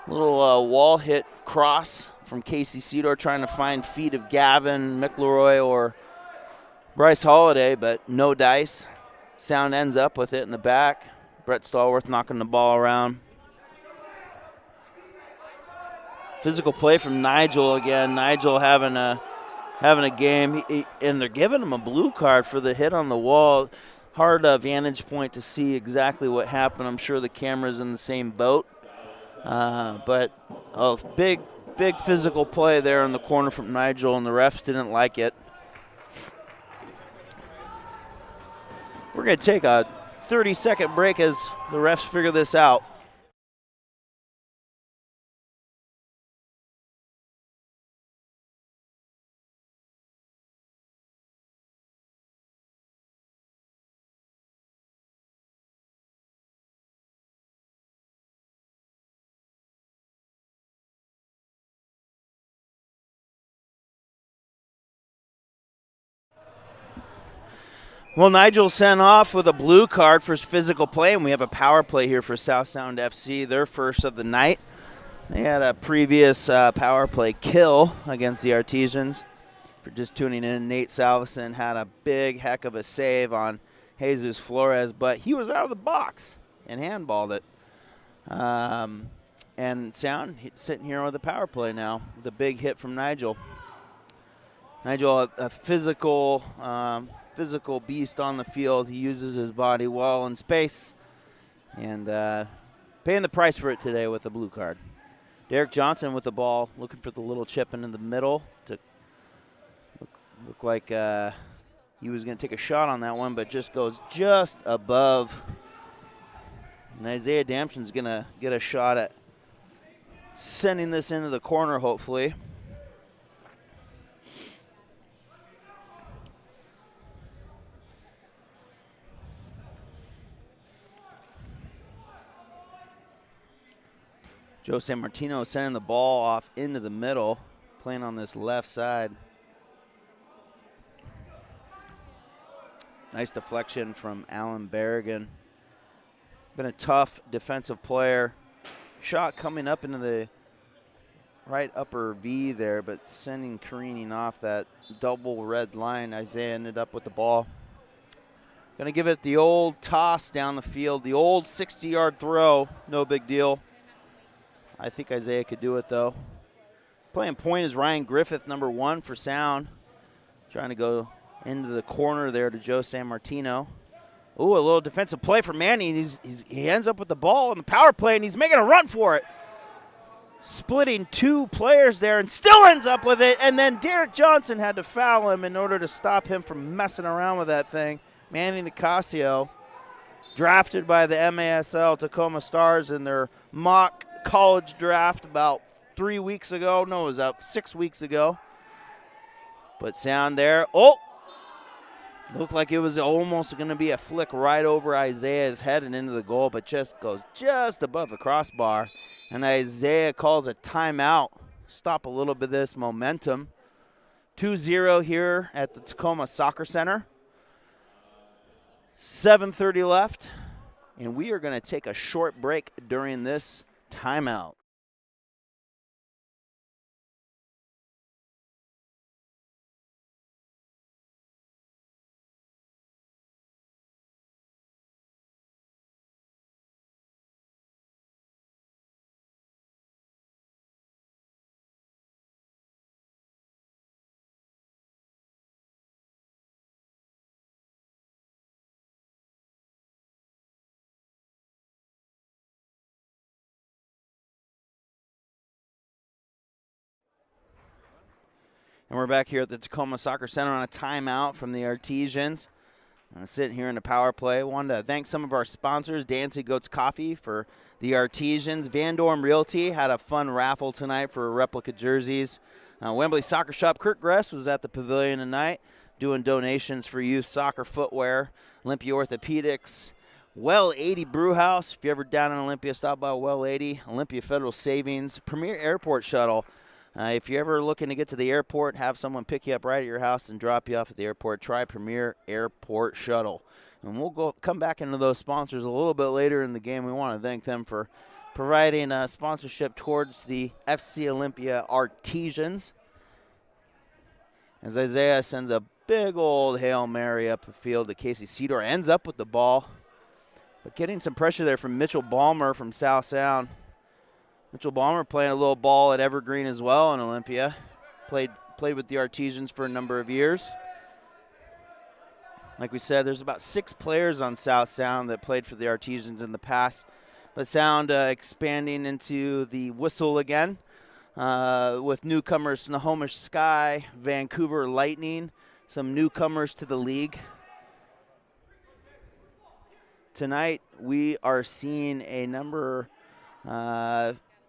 wall hit cross from Casey Cedar trying to find feet of Gavin McElroy or Bryce Holiday, but no dice. Sound ends up with it in the back. Brett Stallworth knocking the ball around. Physical play from Nigel again. Nigel having a game, and they're giving him a blue card for the hit on the wall. Hard vantage point to see exactly what happened. I'm sure the camera's in the same boat. But a big physical play there in the corner from Nigel, and the refs didn't like it. We're going to take a 30-second break as the refs figure this out. Well, Nigel sent off with a blue card for his physical play, and we have a power play here for South Sound FC, their first of the night. They had a previous power play kill against the Artesians. For just tuning in, Nate Salveson had a big heck of a save on Jesus Flores, but he was out of the box and handballed it. And Sound sitting here with a power play now, with a big hit from Nigel. Nigel, a physical beast on the field. He uses his body well in space, and paying the price for it today with the blue card. Derek Johnson with the ball, looking for the little chip into the middle to look like he was going to take a shot on that one, but just goes just above. And Isaiah Damson's going to get a shot at sending this into the corner, hopefully. Joe San Martino sending the ball off into the middle, playing on this left side. Nice deflection from Alan Berrigan. Been a tough defensive player. Shot coming up into the right upper V there, but sending careening off that double red line. Isaiah ended up with the ball. Gonna give it the old toss down the field, the old 60-yard throw. No big deal. I think Isaiah could do it, though. Playing point is Ryan Griffith, number 1 for Sound. Trying to go into the corner there to Joe San Martino. Ooh, a little defensive play for Manny. He ends up with the ball in the power play, and he's making a run for it. Splitting 2 players there and still ends up with it. And then Derek Johnson had to foul him in order to stop him from messing around with that thing. Manny Nicasio, drafted by the MASL Tacoma Stars in their mock college draft about 3 weeks ago. No, it was up 6 weeks ago. But Sound there. Oh! Looked like it was almost going to be a flick right over Isaiah's head and into the goal, but just goes just above the crossbar. And Isaiah calls a timeout. Stop a little bit of this momentum. 2-0 here at the Tacoma Soccer Center. 7:30 left, and we are going to take a short break during this timeout. And we're back here at the Tacoma Soccer Center on a timeout from the Artesians. Sitting here in the power play. Wanted to thank some of our sponsors, Dancy Goats Coffee for the Artesians. Van Dorm Realty had a fun raffle tonight for replica jerseys. Wembley Soccer Shop, Kurt Gress was at the pavilion tonight doing donations for youth soccer footwear. Olympia Orthopedics. Well 80 Brewhouse. If you're ever down in Olympia, stop by Well 80. Olympia Federal Savings. Premier Airport Shuttle. If you're ever looking to get to the airport, have someone pick you up right at your house and drop you off at the airport, try Premier Airport Shuttle. And we'll come back into those sponsors a little bit later in the game. We want to thank them for providing sponsorship towards the FC Olympia Artesians. As Isaiah sends a big old Hail Mary up the field to Casey Cedar, ends up with the ball. But getting some pressure there from Mitchell Balmer from South Sound. Mitchell Balmer playing a little ball at Evergreen as well in Olympia. Played with the Artesians for a number of years. Like we said, there's about 6 players on South Sound that played for the Artesians in the past. But Sound expanding into the WISL again with newcomers Snohomish Sky, Vancouver Lightning, some newcomers to the league. Tonight we are seeing a number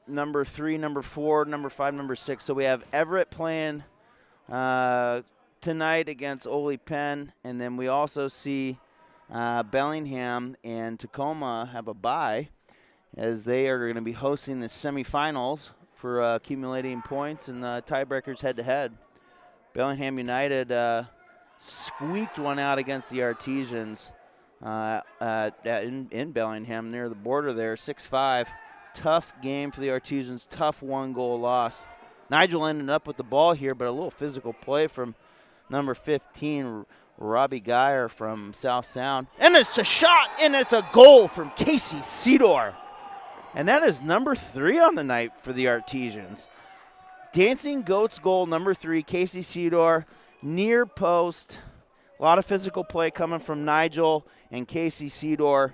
3, number 4, number 5, number 6. So we have Everett playing tonight against Ole Penn, and then we also see Bellingham and Tacoma have a bye as they are going to be hosting the semifinals for accumulating points and tiebreakers head-to-head. Bellingham United squeaked one out against the Artesians in Bellingham near the border there, 6-5. Tough game for the Artesians, tough 1-goal loss. Nigel ended up with the ball here, but a little physical play from number 15, Robbie Geyer from South Sound. And it's a shot, and it's a goal from Casey Cedar. And that is number 3 on the night for the Artesians. Dancing Goats goal number 3, Casey Cedar, near post. A lot of physical play coming from Nigel and Casey Cedar.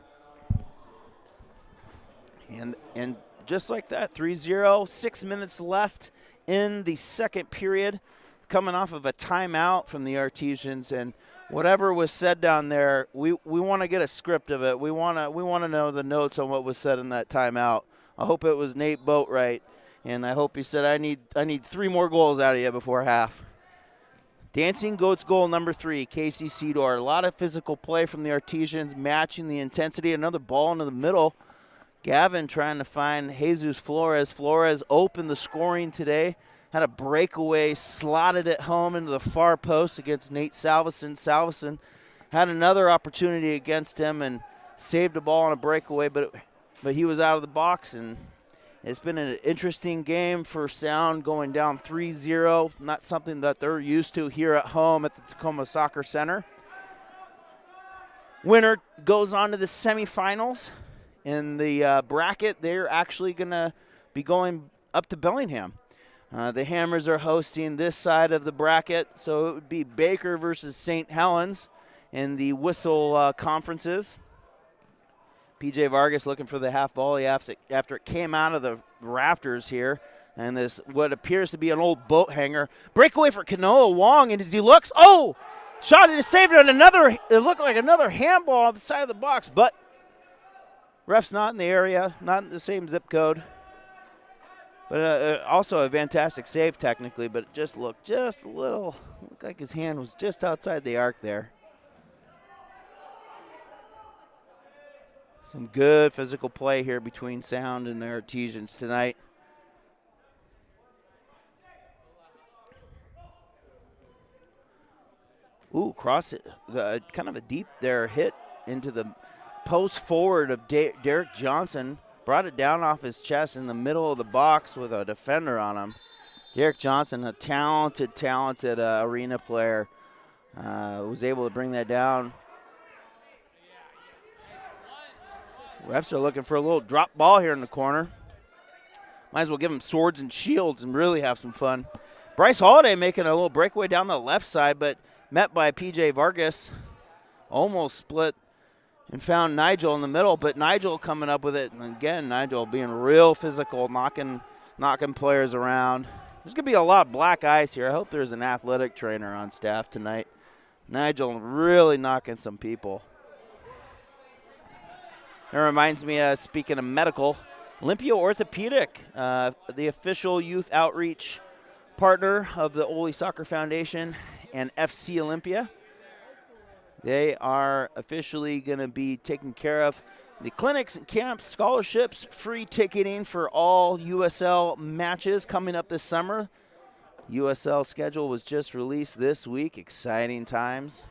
And just like that, 3-0, 6 minutes left in the second period, coming off of a timeout from the Artesians. And whatever was said down there, we want to get a script of it. We want to know the notes on what was said in that timeout. I hope it was Nate Boatwright, and I hope he said, I need 3 more goals out of you before half. Dancing Goats goal number 3, Casey Cedar. A lot of physical play from the Artesians, matching the intensity. Another ball into the middle. Gavin trying to find Jesus Flores. Flores opened the scoring today. Had a breakaway, slotted it home into the far post against Nate Salveson. Salveson had another opportunity against him and saved a ball on a breakaway, but he was out of the box. And it's been an interesting game for Sound, going down 3-0. Not something that they're used to here at home at the Tacoma Soccer Center. Winner goes on to the semifinals. In the bracket, they're actually going to be going up to Bellingham. The Hammers are hosting this side of the bracket, so it would be Baker versus St. Helens in the WISL conferences. PJ Vargas looking for the half volley after it came out of the rafters here. And this, what appears to be an old boat hanger. Breakaway for Kanoa Wong, and as he looks, oh! Shot it is saved on another, it looked like another handball on the side of the box, but ref's not in the area, not in the same zip code. But also a fantastic save technically, but it just looked just a little, looked like his hand was just outside the arc there. Some good physical play here between Sound and the Artesians tonight. Ooh, cross it, kind of a deep there hit into the post forward of Derek Johnson. Brought it down off his chest in the middle of the box with a defender on him. Derek Johnson, a talented arena player, was able to bring that down. Refs are looking for a little drop ball here in the corner. Might as well give them swords and shields and really have some fun. Bryce Holiday making a little breakaway down the left side, but met by PJ Vargas. Almost split and found Nigel in the middle, but Nigel coming up with it. And again, Nigel being real physical, knocking players around. There's going to be a lot of black eyes here. I hope there's an athletic trainer on staff tonight. Nigel really knocking some people. That reminds me, speaking of medical, Olympia Orthopedic, the official youth outreach partner of the Ole Soccer Foundation and FC Olympia. They are officially going to be taking care of the clinics and camps, scholarships, free ticketing for all USL matches coming up this summer. USL schedule was just released this week. Exciting times.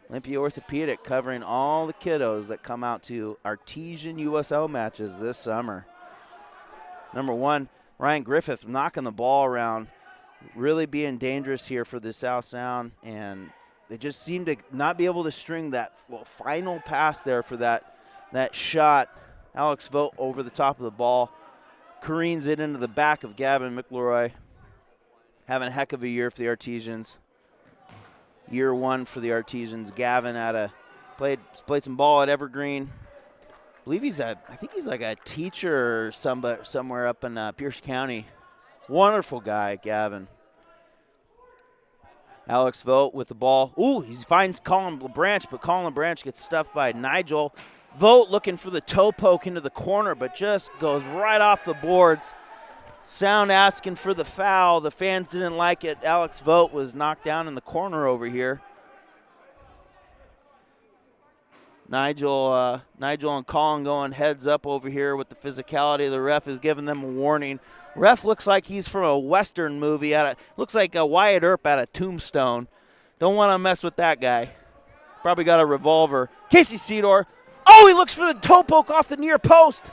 Olympia Orthopedic covering all the kiddos that come out to Artesian USL matches this summer. Number one, Ryan Griffith knocking the ball around, really being dangerous here for the South Sound, and they just seem to not be able to string that final pass there for that shot. Alex Vogt over the top of the ball, careens it into the back of Gavin McElroy. Having a heck of a year for the Artesians. Year one for the Artesians. Gavin played some ball at Evergreen. I think he's like a teacher or somewhere up in Pierce County. Wonderful guy, Gavin. Alex Vogt with the ball. Ooh, he finds Colin LeBranch, but Colin LeBranch gets stuffed by Nigel. Vogt looking for the toe poke into the corner, but just goes right off the boards. Sound asking for the foul. The fans didn't like it. Alex Vogt was knocked down in the corner over here. Nigel and Colin going heads up over here with the physicality. The ref is giving them a warning. Ref looks like he's from a Western movie. Looks like a Wyatt Earp out of Tombstone. Don't want to mess with that guy. Probably got a revolver. Casey Cedar. Oh, he looks for the toe poke off the near post.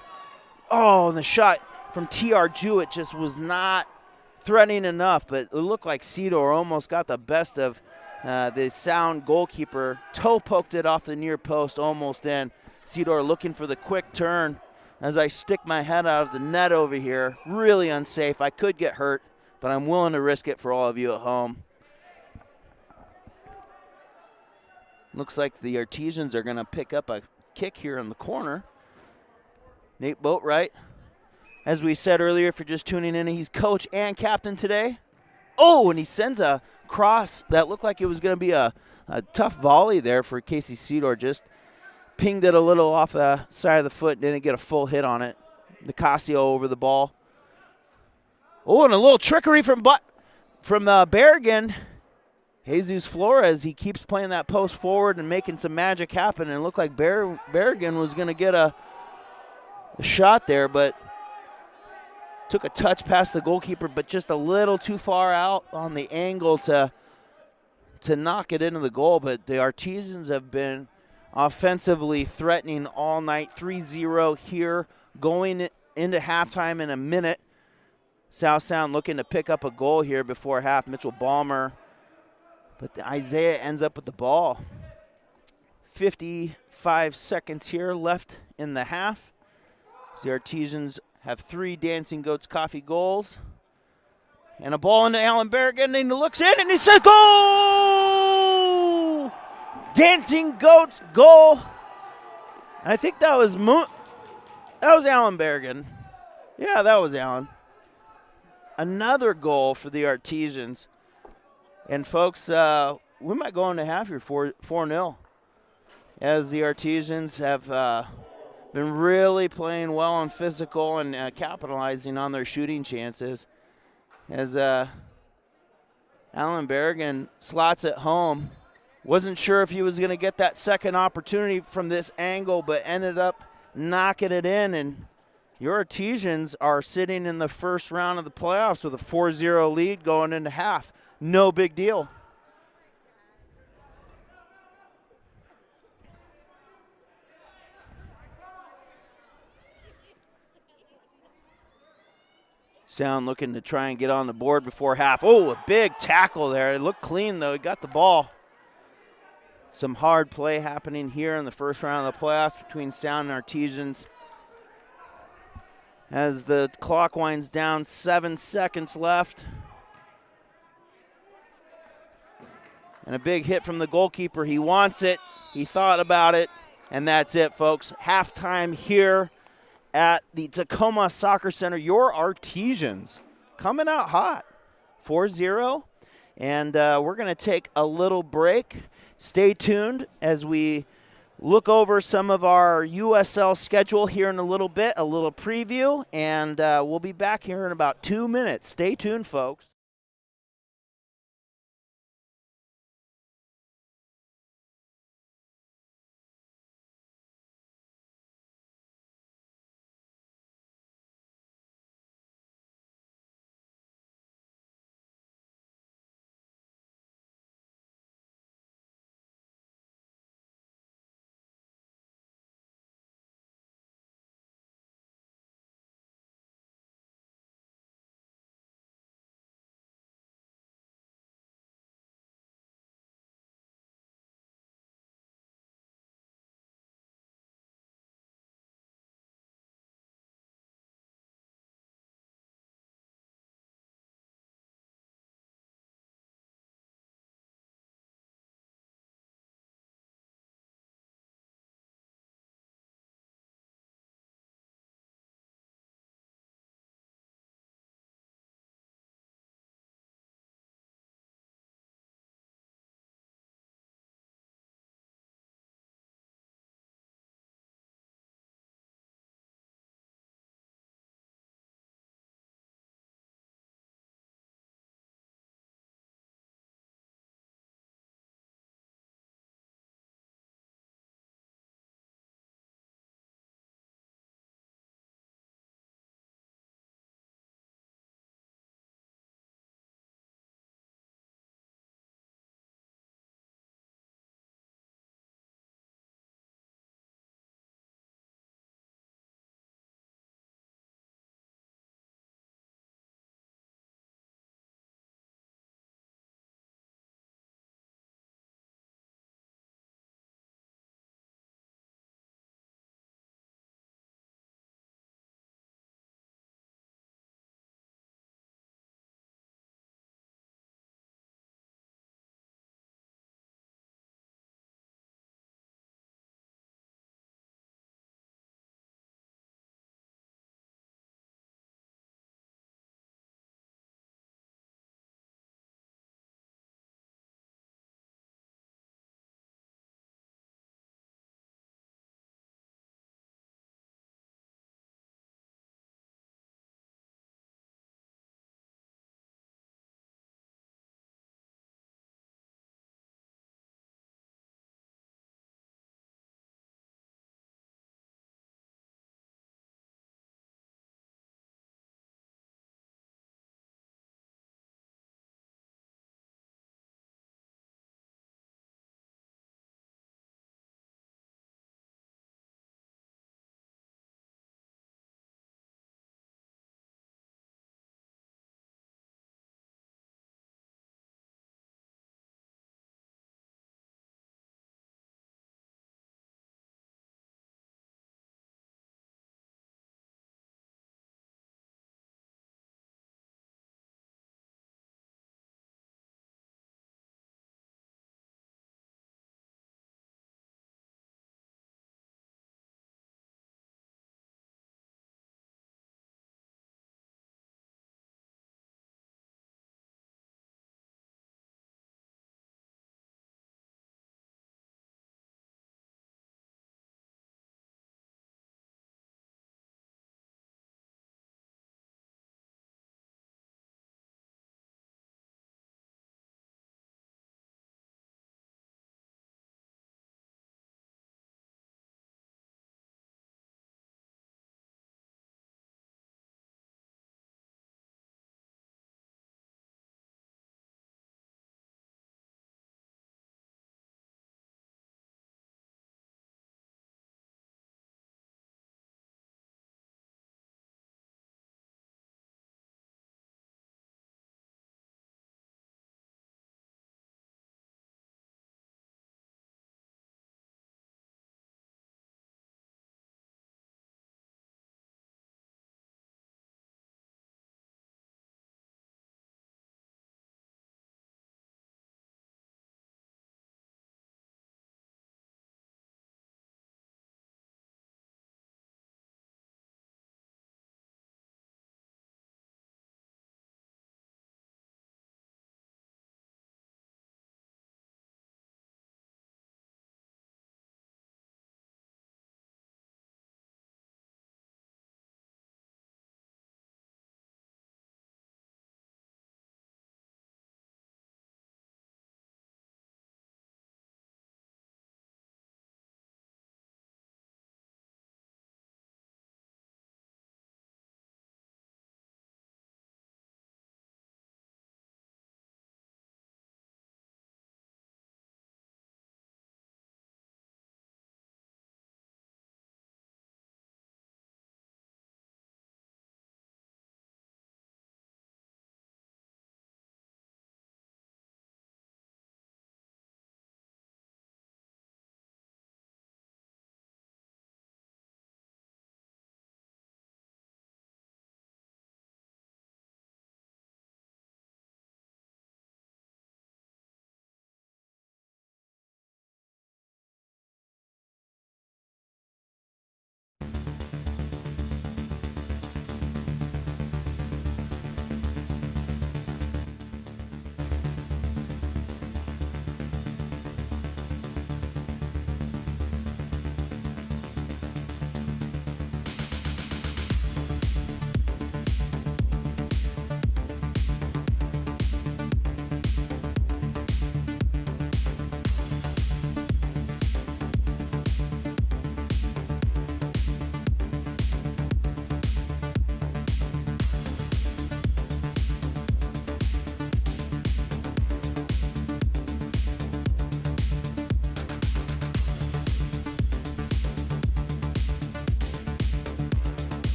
Oh, and the shot from T.R. Jewett just was not threatening enough, but it looked like Cedar almost got the best of the Sound goalkeeper. Toe poked it off the near post, almost in. Cedar looking for the quick turn as I stick my head out of the net over here. Really unsafe. I could get hurt, but I'm willing to risk it for all of you at home. Looks like the Artesians are going to pick up a kick here in the corner. Nate Boatwright, as we said earlier, if you're just tuning in, he's coach and captain today. Oh, and he sends a cross that looked like it was going to be a tough volley there for Casey Cedar. Just pinged it a little off the side of the foot, didn't get a full hit on it. Nicasio over the ball. Oh, and a little trickery from Berrigan. Jesus Flores, he keeps playing that post forward and making some magic happen, and it looked like Berrigan was going to get a shot there, but took a touch past the goalkeeper, but just a little too far out on the angle to knock it into the goal. But the Artesians have been offensively threatening all night. 3-0 here, going into halftime in a minute. South Sound looking to pick up a goal here before half. Mitchell Balmer, but Isaiah ends up with the ball. 55 seconds here left in the half. The Artesians have 3 Dancing Goats Coffee goals. And a ball into Alan Berrigan, and he looks in, and he says, goal! Dancing Goats goal. And I think that was Alan Berrigan. Yeah, that was Alan. Another goal for the Artesians. And, folks, we might go into half here 4-0 as the Artesians have been really playing well and physical and capitalizing on their shooting chances. As Alan Berrigan slots it home. Wasn't sure if he was going to get that second opportunity from this angle, but ended up knocking it in. And your Artesians are sitting in the first round of the playoffs with a 4-0 lead going into half. No big deal. Sound looking to try and get on the board before half. Oh, a big tackle there. It looked clean, though. He got the ball. Some hard play happening here in the first round of the playoffs between Sound and Artesians. As the clock winds down, 7 seconds left. And a big hit from the goalkeeper. He wants it. He thought about it. And that's it, folks. Halftime here at the Tacoma Soccer Center. Your Artesians coming out hot, 4-0. And we're going to take a little break. Stay tuned as we look over some of our USL schedule here in a little bit, a little preview, and we'll be back here in about 2 minutes. Stay tuned, folks.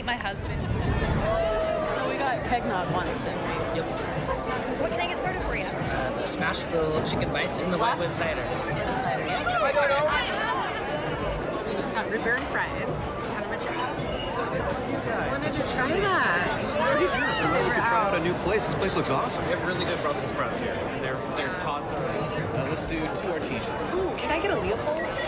my husband. Oh, we got eggnog once, didn't we? Yep. What can I get started for you? The smash fill chicken bites and the white with cider. Cider, yeah. We just got root beer and fries. It's kind of a treat. When did you try that? It's really good to try out a new place. This place looks awesome. We have really good Brussels sprouts here. They're taught. Let's do 2 artesians. Ooh, can I get a Leopold's?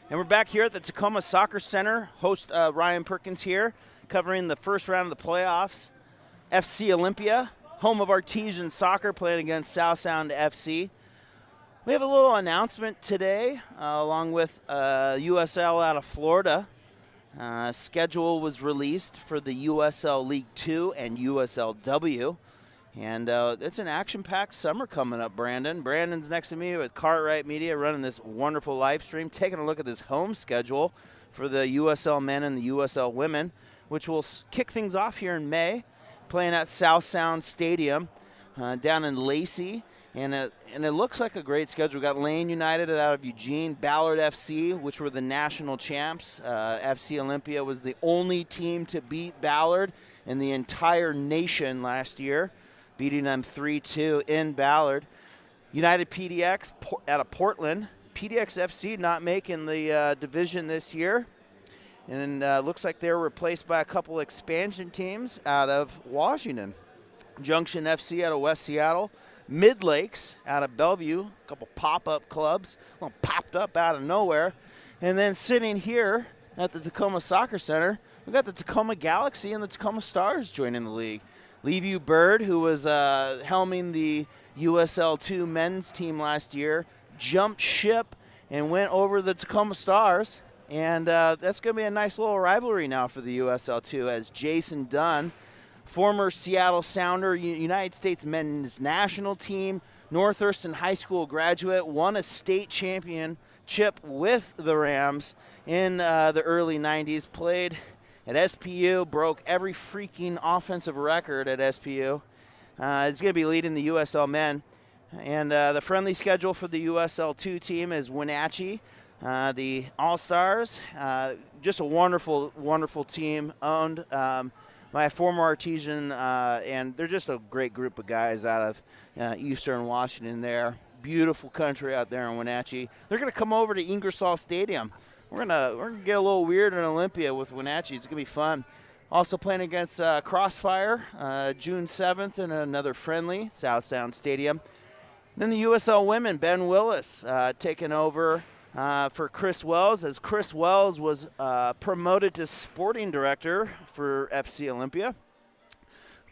And we're back here at the Tacoma Soccer Center. Host Ryan Perkins here, covering the first round of the playoffs. FC Olympia, home of Artesian Soccer, playing against South Sound FC. We have a little announcement today, along with USL out of Florida. Schedule was released for the USL League 2 and USLW. And it's an action-packed summer coming up, Brandon. Brandon's next to me with Cartwright Media running this wonderful live stream, taking a look at this home schedule for the USL men and the USL women, which will kick things off here in May, playing at South Sound Stadium down in Lacey. And it looks like a great schedule. We've got Lane United out of Eugene, Ballard FC, which were the national champs. FC Olympia was the only team to beat Ballard in the entire nation last year, beating them 3-2 in Ballard. United PDX out of Portland. PDX FC not making the division this year. And looks like they're replaced by a couple expansion teams out of Washington. Junction FC out of West Seattle. Mid-Lakes out of Bellevue, a couple pop-up clubs, well, popped up out of nowhere. And then sitting here at the Tacoma Soccer Center, we've got the Tacoma Galaxy and the Tacoma Stars joining the league. Leeview Bird, who was helming the USL2 men's team last year, jumped ship and went over the Tacoma Stars. And that's going to be a nice little rivalry now for the USL2 as Jason Dunn, former Seattle Sounder, United States men's national team, North Thurston High School graduate, won a state championship with the Rams in the early 90s, played at SPU, broke every freaking offensive record at SPU. is going to be leading the USL men. And the friendly schedule for the USL 2 team is Wenatchee, the All-Stars. Just a wonderful, wonderful team owned by a former Artesian, and they're just a great group of guys out of Eastern Washington there. Beautiful country out there in Wenatchee. They're going to come over to Ingersoll Stadium. We're gonna get a little weird in Olympia with Wenatchee. It's going to be fun. Also playing against Crossfire June 7th in another friendly, South Sound Stadium. Then the USL women, Ben Willis taking over for Chris Wells, as Chris Wells was promoted to sporting director for FC Olympia.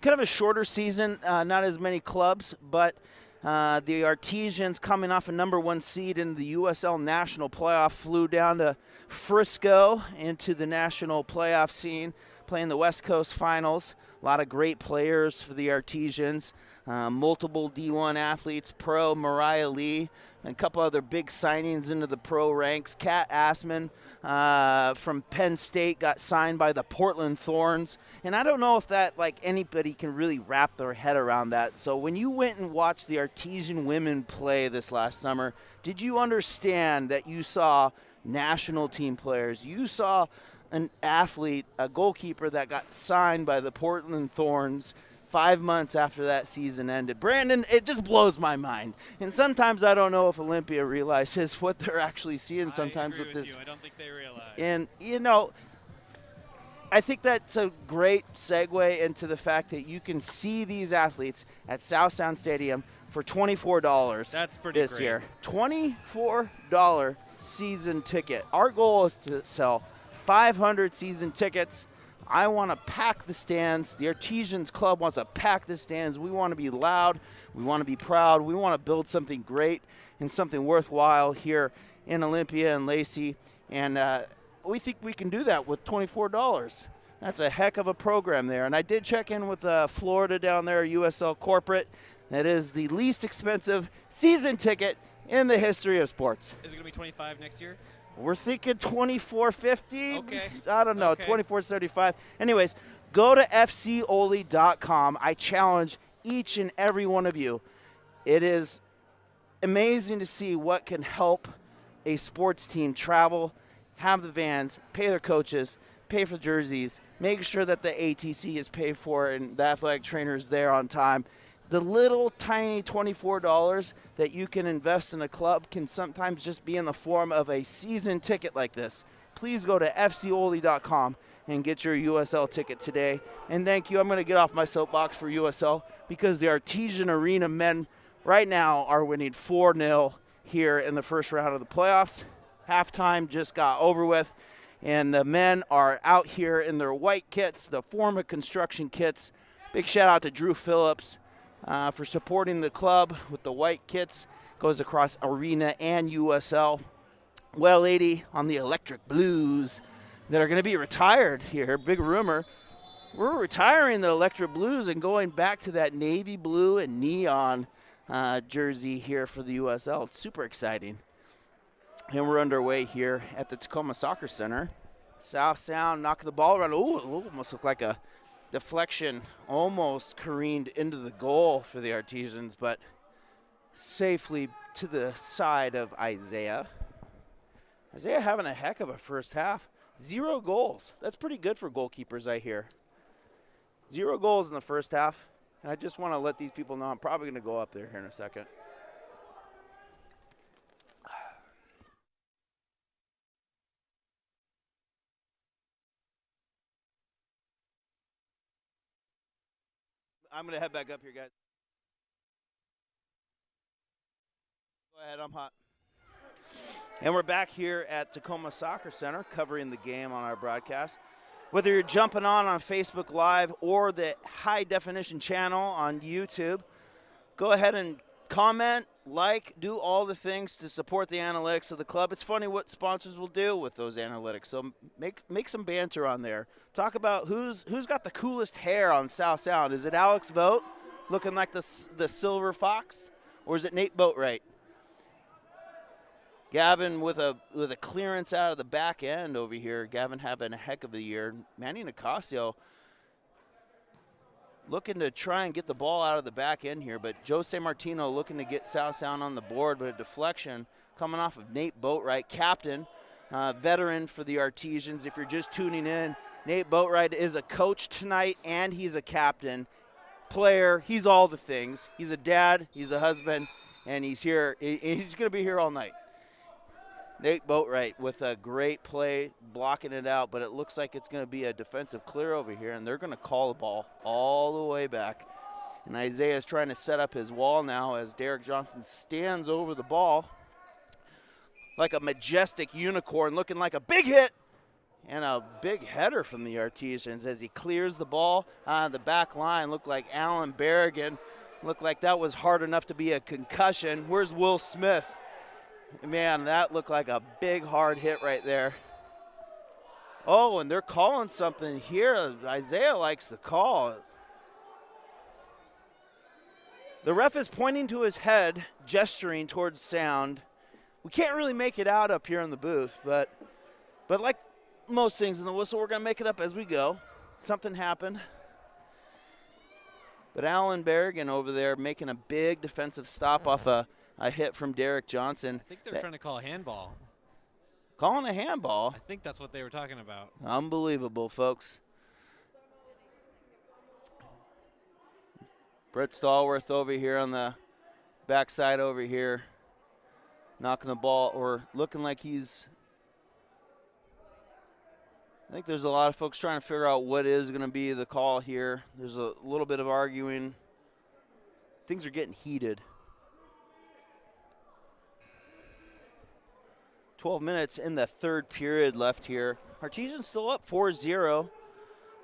Kind of a shorter season, not as many clubs, but the Artesians, coming off a #1 seed in the USL National Playoff, flew down to Frisco into the national playoff scene, playing the West Coast Finals. A lot of great players for the Artesians. Multiple D1 athletes, pro Mariah Lee, and a couple other big signings into the pro ranks. Kat Assman from Penn State got signed by the Portland Thorns. And I don't know if that, anybody can really wrap their head around that. So when you went and watched the Artesian women play this last summer, did you understand that you saw national team players? You saw an athlete, a goalkeeper that got signed by the Portland Thorns 5 months after that season ended. Brandon, it just blows my mind. And sometimes I don't know if Olympia realizes what they're actually seeing sometimes I agree with this. I don't think they realize. And, I think that's a great segue into the fact that you can see these athletes at South Sound Stadium for $24 That's pretty this great. year. $24 season ticket. Our goal is to sell 500 season tickets. I want to pack the stands. The Artesians Club wants to pack the stands. We want to be loud. We want to be proud. We want to build something great and something worthwhile here in Olympia and Lacey. And we think we can do that with $24. That's a heck of a program there. And I did check in with Florida down there, USL Corporate. That is the least expensive season ticket in the history of sports. Is it going to be $25 next year? We're thinking $24.50. Okay. I don't know, Okay. $24.35. Anyways, go to fcoli.com. I challenge each and every one of you. It is amazing to see what can help a sports team travel, have the vans, pay their coaches, pay for jerseys, make sure that the ATC is paid for and the athletic trainer is there on time. The little tiny $24 that you can invest in a club can sometimes just be in the form of a season ticket like this. Please go to fcoli.com and get your USL ticket today. And thank you. I'm going to get off my soapbox for USL because the Artesian Arena men right now are winning 4-0 here in the first round of the playoffs. Halftime just got over with, and the men are out here in their white kits, the Forma construction kits. Big shout out to Drew Phillips for supporting the club with the white kits. Goes across Arena and USL. Well, 80 on the Electric Blues that are going to be retired here. Big rumor. We're retiring the Electric Blues and going back to that navy blue and neon jersey here for the USL. It's super exciting. And we're underway here at the Tacoma Soccer Center. South Sound knocking the ball around. Ooh, it almost looked like a deflection, almost careened into the goal for the Artesians, but safely to the side of Isaiah. Isaiah having a heck of a first half. 0 goals. That's pretty good for goalkeepers, I hear. 0 goals in the first half. And I just want to let these people know I'm probably going to go up there here in a second. I'm going to head back up here, guys. Go ahead, I'm hot. And we're back here at Tacoma Soccer Center covering the game on our broadcast. Whether you're jumping on Facebook Live or the high definition channel on YouTube, go ahead and comment, like, do all the things to support the analytics of the club. It's funny what sponsors will do with those analytics. So make some banter on there. Talk about who's got the coolest hair on South Sound. Is it Alex Vogt looking like the silver fox, or is it Nate Boatwright? Gavin with a clearance out of the back end over here. Gavin having a heck of a year. Manny Nicasio looking to try and get the ball out of the back end here, but Jose Martino looking to get South Sound on the board, but a deflection coming off of Nate Boatwright, captain, veteran for the Artesians. If you're just tuning in, Nate Boatwright is a coach tonight, and he's a captain, player. He's all the things. He's a dad, he's a husband, and he's here. He's going to be here all night. Nate Boatwright with a great play, blocking it out, but it looks like it's going to be a defensive clear over here, and they're going to call the ball all the way back. And Isaiah's trying to set up his wall now as Derek Johnson stands over the ball like a majestic unicorn, looking like a big hit and a big header from the Artesians as he clears the ball on the back line. Looked like Alan Berrigan. Looked like that was hard enough to be a concussion. Where's Will Smith? Man, that looked like a big, hard hit right there. Oh, and they're calling something here. Isaiah likes the call. The ref is pointing to his head, gesturing towards sound. We can't really make it out up here in the booth, but like most things in the whistle, we're going to make it up as we go. Something happened. But Alan Berrigan over there making a big defensive stop off a hit from Derek Johnson. I think they're trying to call a handball. Calling a handball? I think that's what they were talking about. Unbelievable, folks. Brett Stallworth over here on the backside over here, knocking the ball, or looking like he's – I think there's a lot of folks trying to figure out what is going to be the call here. There's a little bit of arguing. Things are getting heated. 12 minutes in the third period left here. Artesians still up 4-0.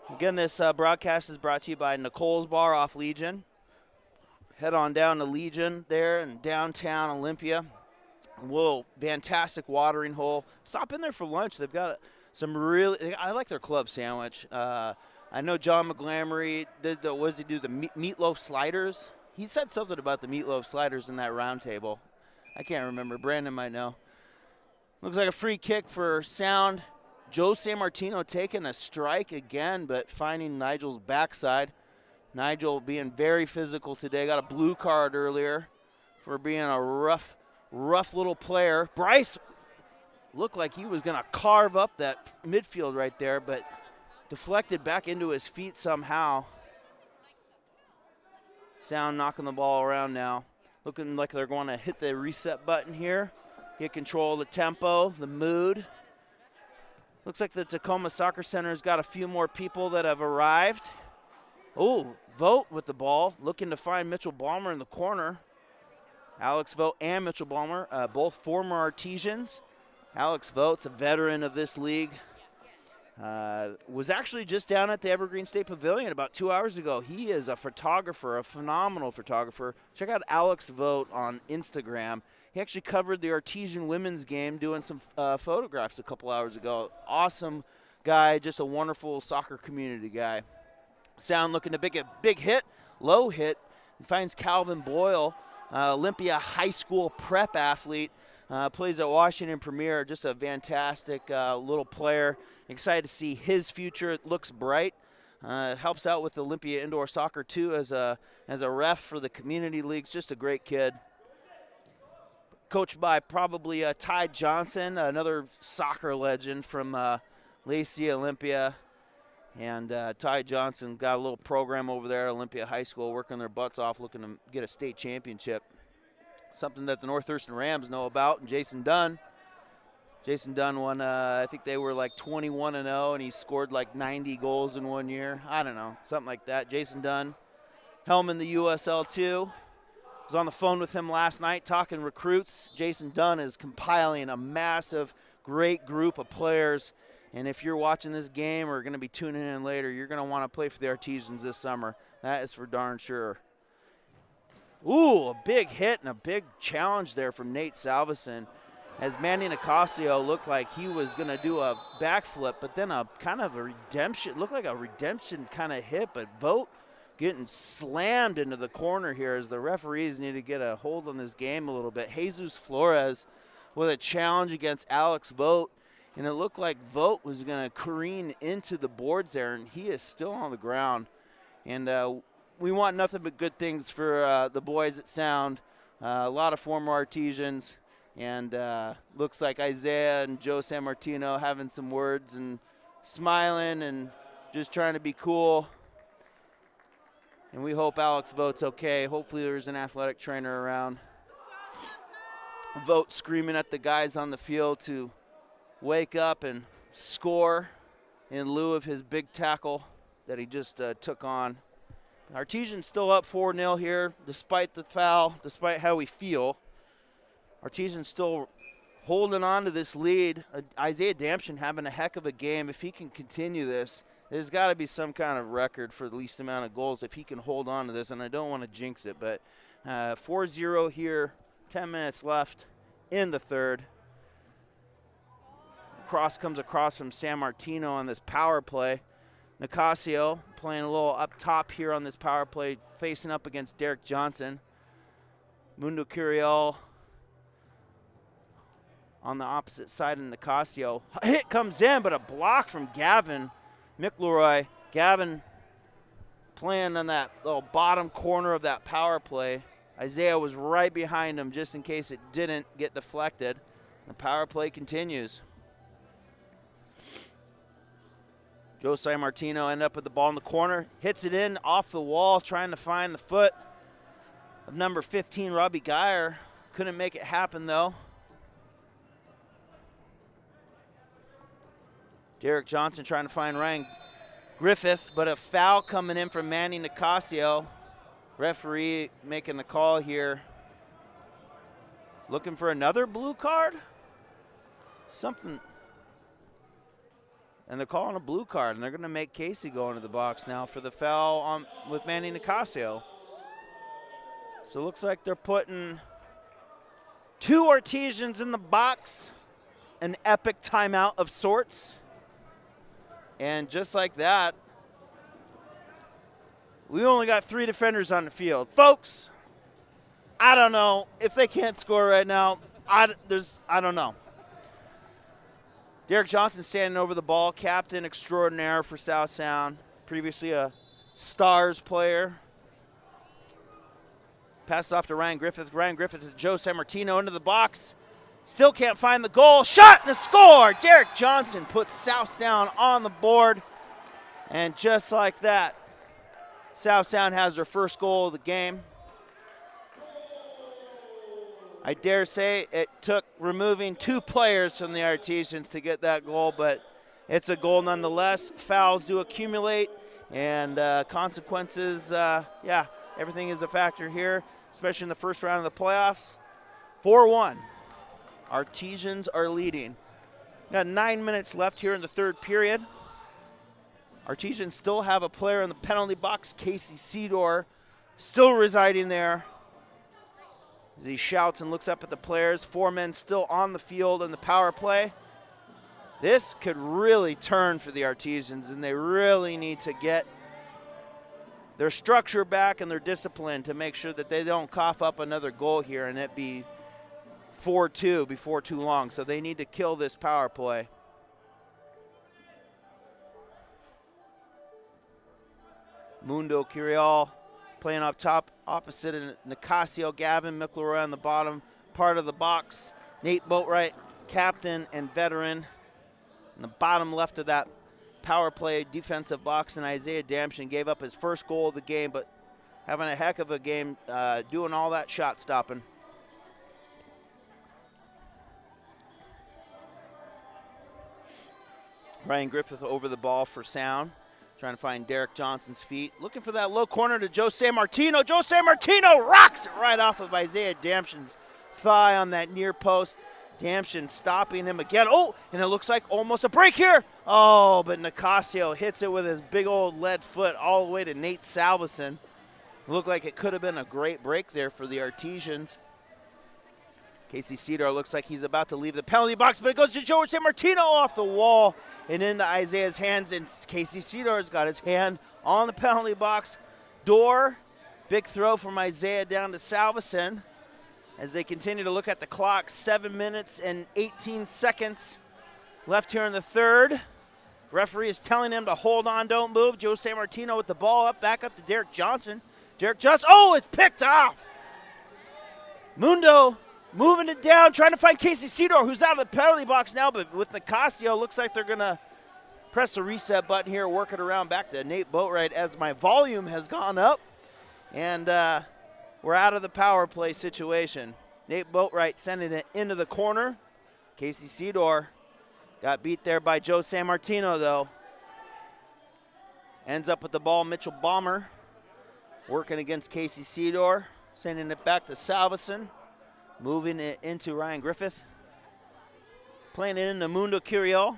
Again, this broadcast is brought to you by Nicole's Bar off Legion. Head on down to Legion there in downtown Olympia. Whoa, fantastic watering hole. Stop in there for lunch. They've got some really – I like their club sandwich. I know John McGlamory did the – what does he do, the meatloaf sliders? He said something about the meatloaf sliders in that round table. I can't remember. Brandon might know. Looks like a free kick for Sound. Jose Martino taking a strike again, but finding Nigel's backside. Nigel being very physical today. Got a blue card earlier for being a rough little player. Bryce looked like he was going to carve up that midfield right there, but deflected back into his feet somehow. Sound knocking the ball around now. Looking like they're going to hit the reset button here. Get control of the tempo, the mood. Looks like the Tacoma Soccer Center's got a few more people that have arrived. Oh, Vogt with the ball, looking to find Mitchell Balmer in the corner. Alex Vogt and Mitchell Balmer, both former Artesians. Alex Vogt's a veteran of this league. Was actually just down at the Evergreen State Pavilion about 2 hours ago. He is a photographer, a phenomenal photographer. Check out Alex Vogt on Instagram. He actually covered the Artesian women's game doing some photographs a couple hours ago. Awesome guy, just a wonderful soccer community guy. Sound looking to make a big hit, low hit, and finds Calvin Boyle, Olympia High School prep athlete, plays at Washington Premier, just a fantastic little player. Excited to see his future. It looks bright. Helps out with Olympia Indoor Soccer too as a ref for the community leagues. Just a great kid. Coached by probably Ty Johnson, another soccer legend from Lacey Olympia. And Ty Johnson got a little program over there at Olympia High School, working their butts off, looking to get a state championship. Something that the North Thurston Rams know about. And Jason Dunn won, I think they were like 21-0, and he scored like 90 goals in 1 year. I don't know, something like that. Jason Dunn, helming the USL too. Was on the phone with him last night talking recruits. Jason Dunn is compiling a massive, great group of players. And if you're watching this game or going to be tuning in later, you're going to want to play for the Artesians this summer. That is for darn sure. Ooh, a big hit and a big challenge there from Nate Salveson. As Manny Nicasio looked like he was going to do a backflip, but then a kind of a redemption, looked like a redemption kind of hit, but Vogt getting slammed into the corner here as the referees need to get a hold on this game a little bit. Jesus Flores with a challenge against Alex Vogt, and it looked like Vogt was going to careen into the boards there, and he is still on the ground. And we want nothing but good things for the boys at Sound. A lot of former Artesians, and looks like Isaiah and Joe San Martino having some words and smiling and just trying to be cool. And we hope Alex Vote's okay. Hopefully there's an athletic trainer around. Vote screaming at the guys on the field to wake up and score in lieu of his big tackle that he just took on. Artesians still up 4-0 here, despite the foul, despite how we feel. Artesians still holding on to this lead. Isaiah Damshin having a heck of a game. If he can continue this, there's got to be some kind of record for the least amount of goals if he can hold on to this, and I don't want to jinx it, but 4-0 here, 10 minutes left in the third. Cross comes across from San Martino on this power play. Nicasio playing a little up top here on this power play, facing up against Derek Johnson. Mundo Curiel on the opposite side of Nicasio. Hit comes in, but a block from Gavin McElroy. Gavin playing on that little bottom corner of that power play. Isaiah was right behind him just in case it didn't get deflected. The power play continues. Joe San Martino ended up with the ball in the corner, hits it in off the wall, trying to find the foot of number 15, Robbie Geyer. Couldn't make it happen, though. Derek Johnson trying to find Ryan Griffith, but a foul coming in from Manny Nicasio. Referee making the call here. Looking for another blue card? Something. And they're calling a blue card, and they're going to make Casey go into the box now for the foul with Manny Nicasio. So it looks like they're putting 2 Artesians in the box, an epic timeout of sorts. And just like that, we only got 3 defenders on the field. Folks, I don't know. If they can't score right now, I don't know. Derek Johnson standing over the ball, captain extraordinaire for South Sound, previously a Stars player. Passed off to Ryan Griffith. Ryan Griffith to Joe San Martino into the box. Still can't find the goal. Shot and a score. Derek Johnson puts South Sound on the board. And just like that, South Sound has their first goal of the game. I dare say it took removing 2 players from the Artesians to get that goal, but it's a goal nonetheless. Fouls do accumulate, and consequences, yeah, everything is a factor here, especially in the first round of the playoffs. 4-1. Artesians are leading. Got 9 minutes left here in the third period. Artesians still have a player in the penalty box, Casey Seedor, still residing there. As he shouts and looks up at the players, 4 men still on the field in the power play. This could really turn for the Artesians, and they really need to get their structure back and their discipline to make sure that they don't cough up another goal here and it be 4-2 before too long. So they need to kill this power play. Mundo Curiel playing up top, opposite of Nicasio. Gavin McElroy on the bottom part of the box. Nate Boatwright, captain and veteran. In the bottom left of that power play defensive box, and Isaiah Damshin gave up his first goal of the game, but having a heck of a game, doing all that shot stopping. Ryan Griffith over the ball for Sound. Trying to find Derek Johnson's feet. Looking for that low corner to Joe San Martino. Joe San Martino rocks it right off of Isaiah Damshin's thigh on that near post. Damshin stopping him again. Oh, and it looks like almost a break here. Oh, but Nicasio hits it with his big old lead foot all the way to Nate Salveson. Looked like it could have been a great break there for the Artesians. Casey Cedar looks like he's about to leave the penalty box, but it goes to Joe San Martino off the wall and into Isaiah's hands, and Casey Cedar's got his hand on the penalty box door. Big throw from Isaiah down to Salveson as they continue to look at the clock. 7 minutes and 18 seconds left here in the third. Referee is telling him to hold on, don't move. Joe San Martino with the ball up, back up to Derek Johnson. Derek Johnson, oh, it's picked off. Mundo moving it down, trying to find Casey Cedar, who's out of the penalty box now, but with Nicasio, looks like they're going to press the reset button here, work it around back to Nate Boatwright as my volume has gone up. And we're out of the power play situation. Nate Boatwright sending it into the corner. Casey Cedar got beat there by Joe San Martino, though. Ends up with the ball, Mitchell Balmer working against Casey Cedar, sending it back to Salveson, moving it into Ryan Griffith, playing it into Mundo Curiel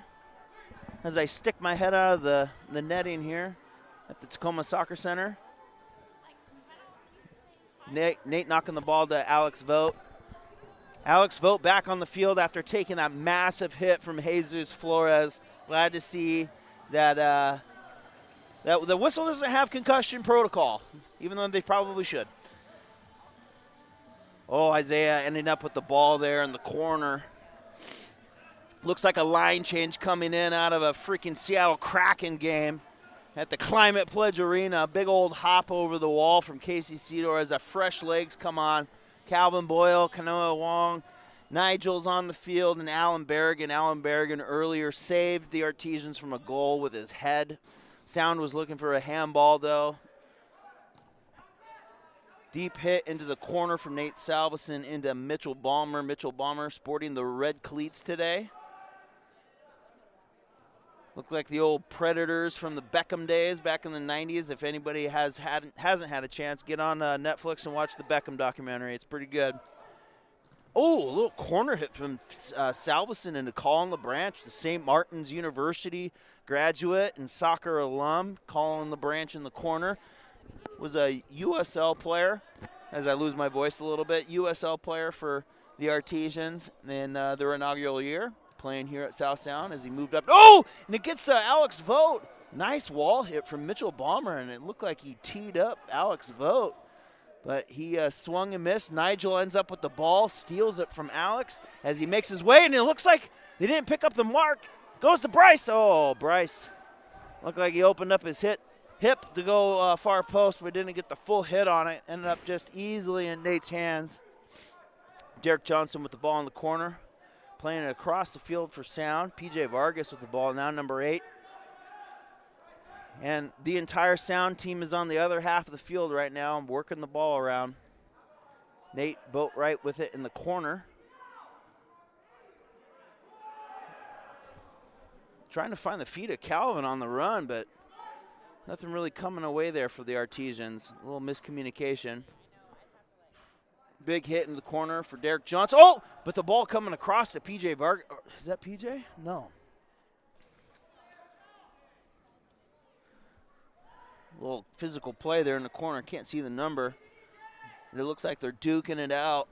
as I stick my head out of the netting here at the Tacoma Soccer Center. Nate knocking the ball to Alex Vogt. Alex Vogt back on the field after taking that massive hit from Jesus Flores. Glad to see that, that the WISL doesn't have concussion protocol, even though they probably should. Oh, Isaiah ending up with the ball there in the corner. Looks like a line change coming in out of a freaking Seattle Kraken game at the Climate Pledge Arena. Big old hop over the wall from Casey Cedar as the fresh legs come on. Calvin Boyle, Kanoa Wong, Nigel's on the field, and Alan Berrigan. Alan Berrigan earlier saved the Artesians from a goal with his head. Sound was looking for a handball, though. Deep hit into the corner from Nate Salveson into Mitchell Balmer. Mitchell Balmer sporting the red cleats today. Look like the old Predators from the Beckham days back in the 90s. If anybody hasn't had a chance, get on Netflix and watch the Beckham documentary. It's pretty good. Oh, a little corner hit from Salveson into Colin LeBranch, the St. Martin's University graduate and soccer alum. Colin LeBranch in the corner was a USL player, as I lose my voice a little bit, USL player for the Artesians in their inaugural year, playing here at South Sound as he moved up. Oh, and it gets to Alex Vogt. Nice wall hit from Mitchell Balmer, and it looked like he teed up Alex Vogt. But he swung and missed. Nigel ends up with the ball, steals it from Alex as he makes his way, and it looks like they didn't pick up the mark. Goes to Bryce. Oh, Bryce. Looked like he opened up his hip to go far post, but didn't get the full hit on it. Ended up just easily in Nate's hands. Derek Johnson with the ball in the corner, playing it across the field for Sound. PJ Vargas with the ball, now number 8. And the entire Sound team is on the other half of the field right now, working the ball around. Nate Boatwright with it in the corner. Trying to find the feet of Calvin on the run, but nothing really coming away there for the Artesians. A little miscommunication. Big hit in the corner for Derek Johnson. Oh, but the ball coming across to PJ Vargas. Is that PJ? No. A little physical play there in the corner. Can't see the number. And it looks like they're duking it out.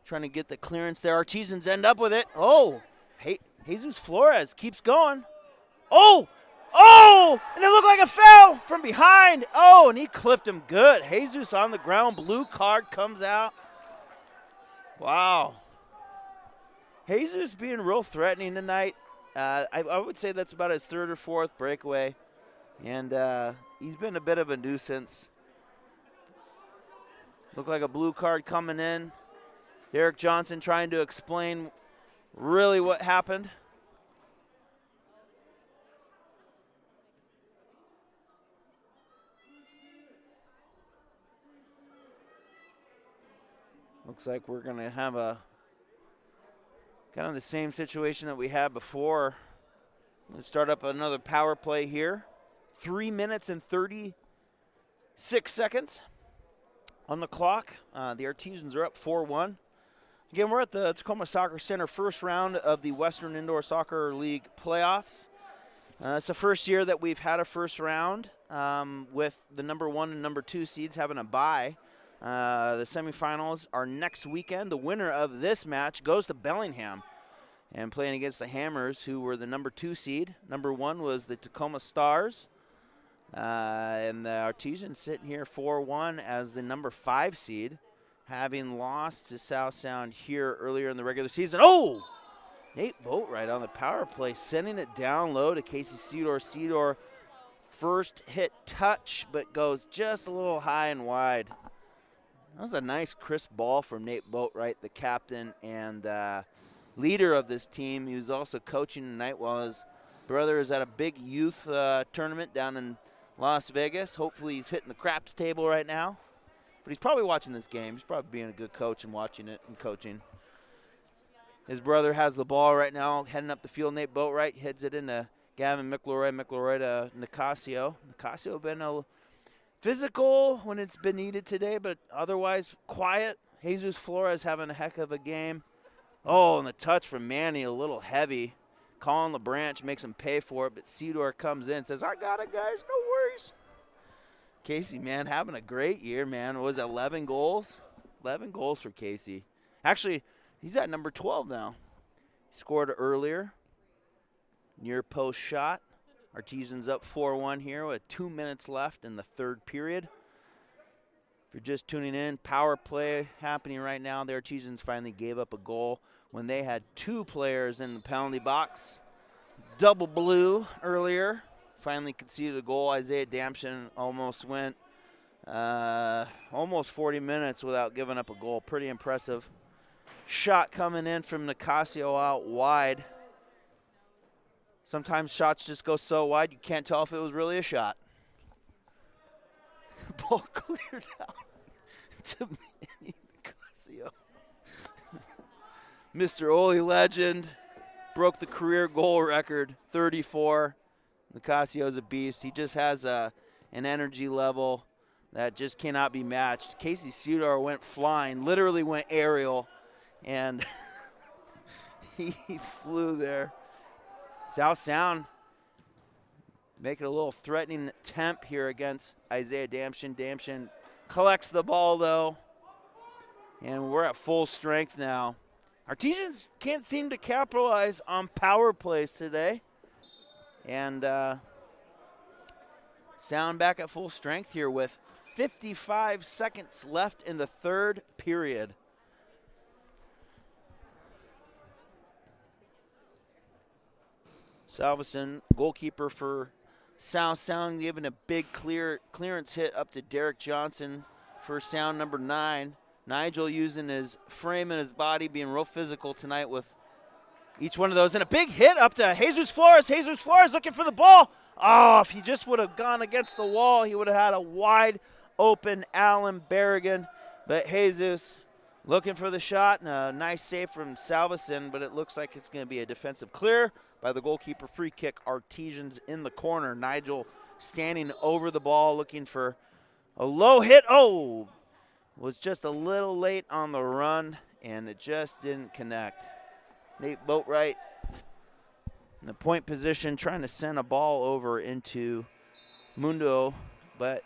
Trying to get the clearance there. Artesians end up with it. Oh, Jesus Flores keeps going. Oh, and it looked like a foul from behind. Oh, and he clipped him good. Jesus on the ground. Blue card comes out. Wow. Jesus being real threatening tonight. I would say that's about his 3rd or 4th breakaway. And he's been a bit of a nuisance. Looked like a blue card coming in. Derek Johnson trying to explain really what happened. Looks like we're going to have a kind of the same situation that we had before. Let's start up another power play here. 3 minutes and 36 seconds on the clock. The Artesians are up 4-1. Again, we're at the Tacoma Soccer Center, first round of the Western Indoor Soccer League playoffs. It's the first year that we've had a first round with the number 1 and number 2 seeds having a bye. The semifinals are next weekend. The winner of this match goes to Bellingham and playing against the Hammers, who were the number 2 seed. Number 1 was the Tacoma Stars. And the Artesians sitting here 4-1 as the number 5 seed, having lost to South Sound here earlier in the regular season. Oh! Nate Boatwright on the power play, sending it down low to Casey Cedar. Cedar first hit touch, but goes just a little high and wide. That was a nice crisp ball from Nate Boatwright, the captain and leader of this team. He was also coaching tonight while his brother is at a big youth tournament down in Las Vegas. Hopefully he's hitting the craps table right now. But he's probably watching this game. He's probably being a good coach and watching it and coaching. His brother has the ball right now, heading up the field. Nate Boatwright heads it into Gavin McElroy. McElroy to Nicasio. Nicasio been a physical when it's been needed today, but otherwise quiet. Jesus Flores having a heck of a game. Oh, and the touch from Manny, a little heavy. Colin LeBranch makes him pay for it, but Cedar comes in and says, I got it, guys, no worries. Casey, man, having a great year, man. It was 11 goals? 11 goals for Casey. Actually, he's at number 12 now. He scored earlier. Near post shot. Artesians up 4-1 here with 2 minutes left in the third period. If you're just tuning in, power play happening right now. The Artesians finally gave up a goal when they had 2 players in the penalty box. Double blue earlier. Finally conceded a goal. Isaiah Damshin almost went almost 40 minutes without giving up a goal. Pretty impressive. Shot coming in from Nicasio out wide. Sometimes shots just go so wide you can't tell if it was really a shot. Ball cleared out to Manny Nicasio. Mr. Ole Legend broke the career goal record, 34. Nicasio's a beast. He just has an energy level that just cannot be matched. Casey Cedar went flying, literally went aerial, and he flew there. South Sound making a little threatening attempt here against Isaiah Damshin. Damshin collects the ball, though, and we're at full strength now. Artesians can't seem to capitalize on power plays today. And Sound back at full strength here with 55 seconds left in the third period. Salveson, goalkeeper for South Sound, giving a big clearance hit up to Derek Johnson for Sound number 9. Nigel using his frame and his body, being real physical tonight with each one of those. And a big hit up to Jesus Flores. Jesus Flores looking for the ball. Oh, if he just would have gone against the wall, he would have had a wide open Alan Berrigan. But Jesus looking for the shot, and a nice save from Salveson, but it looks like it's going to be a defensive clear by the goalkeeper. Free kick, Artesians in the corner. Nigel standing over the ball looking for a low hit. Oh, was just a little late on the run, and it just didn't connect. Nate Boatwright in the point position trying to send a ball over into Mundo, but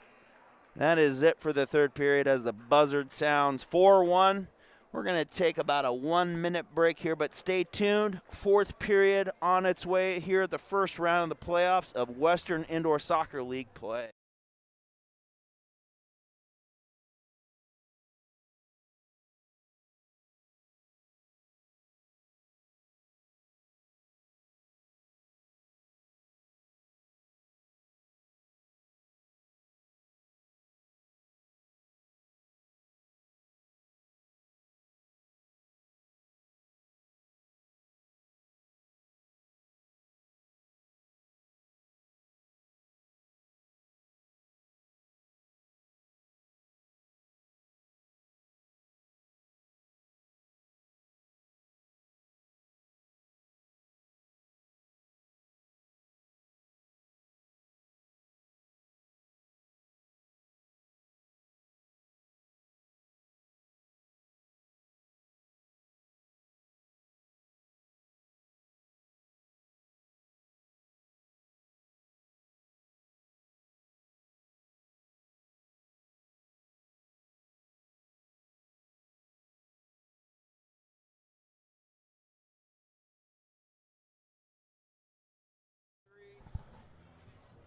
that is it for the third period as the buzzard sounds. 4-1. We're going to take about a 1-minute break here, but stay tuned. Fourth period on its way here at the first round of the playoffs of Western Indoor Soccer League play.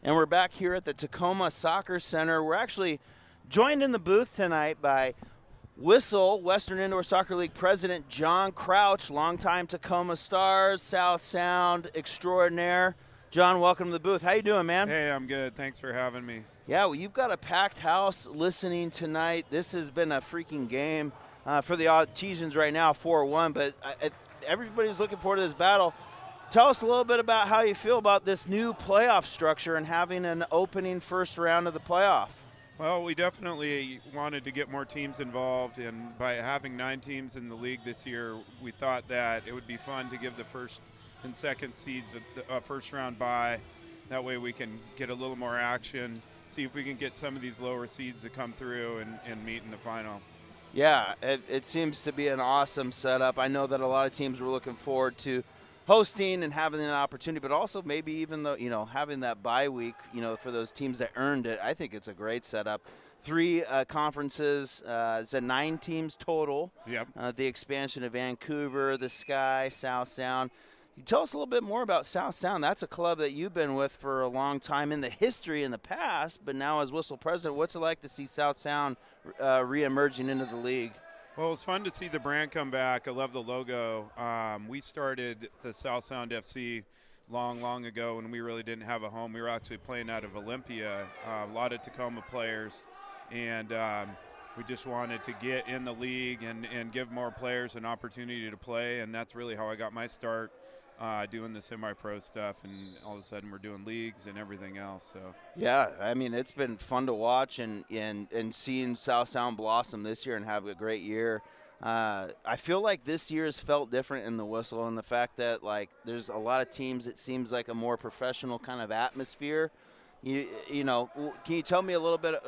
And we're back here at the Tacoma Soccer Center. We're actually joined in the booth tonight by WISL, Western Indoor Soccer League President John Crouch, longtime Tacoma Stars, South Sound extraordinaire. John, welcome to the booth. How you doing, man? Hey, I'm good. Thanks for having me. Yeah, well, you've got a packed house listening tonight. This has been a freaking game for the Artesians right now, 4-1, but everybody's looking forward to this battle. Tell us a little bit about how you feel about this new playoff structure and having an opening first round of the playoff. Well, we definitely wanted to get more teams involved, and by having 9 teams in the league this year, we thought that it would be fun to give the first and second seeds a first round bye. That way we can get a little more action, see if we can get some of these lower seeds to come through and meet in the final. Yeah, it seems to be an awesome setup. I know that a lot of teams were looking forward to hosting and having an opportunity, but also maybe even though, having that bye week, for those teams that earned it. I think it's a great setup. 3 conferences, it's 9 teams total. Yep. The expansion of Vancouver, the Sky, South Sound. You tell us a little bit more about South Sound. That's a club that you've been with for a long time in the history in the past, but now as WISL president, what's it like to see South Sound re-emerging into the league? Well, it's fun to see the brand come back. I love the logo. We started the South Sound FC long ago when we really didn't have a home. We were actually playing out of Olympia, a lot of Tacoma players, and we just wanted to get in the league and give more players an opportunity to play, and that's really how I got my start doing the semi-pro stuff, and all of a sudden we're doing leagues and everything else. So yeah, I mean, it's been fun to watch and seeing South Sound blossom this year and have a great year. I feel like this year has felt different in the WISL, and the fact that there's a lot of teams. It seems like a more professional kind of atmosphere. Can you tell me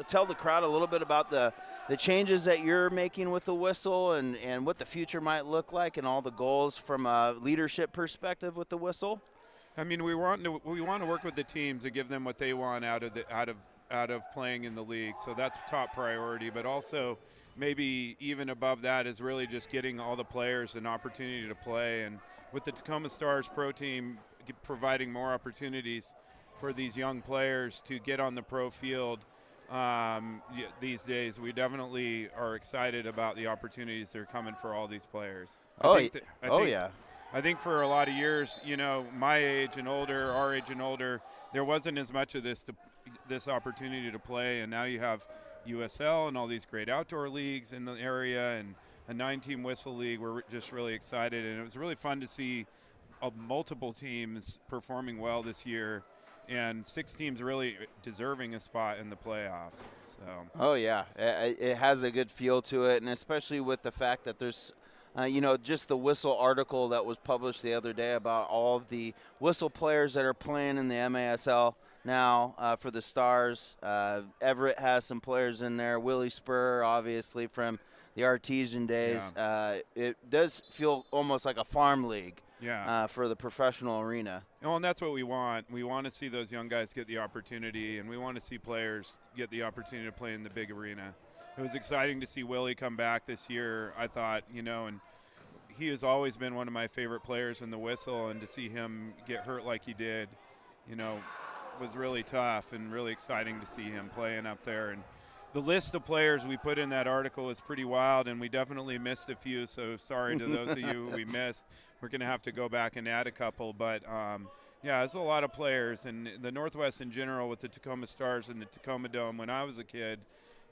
tell the crowd a little bit about the changes that you're making with the WISL and what the future might look like and all the goals from a leadership perspective with the WISL? I mean, we want to work with the teams to give them what they want out of playing in the league. So that's top priority. But also, maybe even above that is really just getting all the players an opportunity to play. And with the Tacoma Stars Pro Team providing more opportunities for these young players to get on the pro field these days, we definitely are excited about the opportunities that are coming for all these players. I think for a lot of years, my age and older, our age and older, there wasn't as much of this opportunity to play, and now you have USL and all these great outdoor leagues in the area and a 9-team WISL league. We're just really excited, and it was really fun to see multiple teams performing well this year, and 6 teams really deserving a spot in the playoffs. So. Oh, yeah. It has a good feel to it, and especially with the fact that there's, just the WISL article that was published the other day about all of the WISL players that are playing in the MASL now for the Stars. Everett has some players in there. Willie Spur, obviously, from the Artesian days. Yeah. It does feel almost like a farm league. Yeah. For the professional arena. Well, and that's what we want. We want to see those young guys get the opportunity, and we want to see players get the opportunity to play in the big arena. It was exciting to see Willie come back this year, I thought, and he has always been one of my favorite players in the WISL, and to see him get hurt like he did, was really tough and really exciting to see him playing up there. And the list of players we put in that article is pretty wild, and we definitely missed a few, so sorry to those of you we missed. We're going to have to go back and add a couple, but there's a lot of players. And the Northwest in general with the Tacoma Stars and the Tacoma Dome, when I was a kid,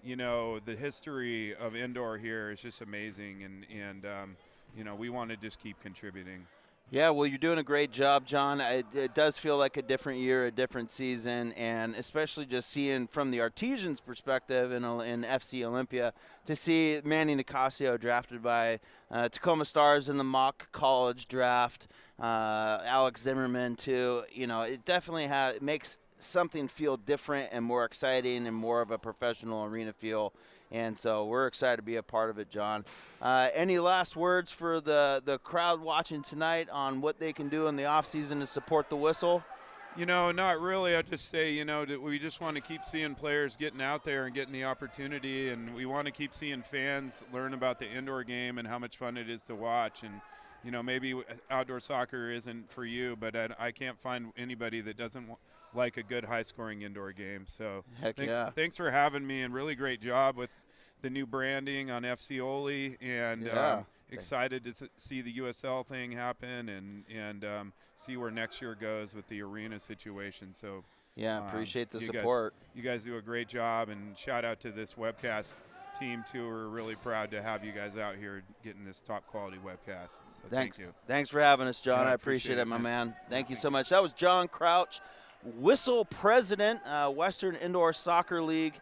the history of indoor here is just amazing, and we want to just keep contributing. Yeah, well, you're doing a great job, John. It does feel like a different year, a different season, and especially just seeing from the Artesians' perspective in FC Olympia, to see Manny Nicasio drafted by Tacoma Stars in the mock college draft, Alex Zimmerman too. It definitely it makes something feel different and more exciting and more of a professional arena feel. And so we're excited to be a part of it, John. Any last words for the crowd watching tonight on what they can do in the offseason to support the WISL? Not really. I'd just say, that we just want to keep seeing players getting out there and getting the opportunity, and we want to keep seeing fans learn about the indoor game and how much fun it is to watch. And, maybe outdoor soccer isn't for you, but I can't find anybody that doesn't like a good high-scoring indoor game. So thanks for having me, and really great job with the new branding on FC Oli, and Yeah. excited to see the USL thing happen and see where next year goes with the arena situation. So Yeah, appreciate the you support. You guys do a great job, and shout out to this webcast team too. We're really proud to have you guys out here getting this top quality webcast. So Thanks. thank you. Thanks for having us, John. Yeah, I appreciate it, my man. man. Thank you so much. That was John Crouch, WISL president, Western Indoor Soccer League.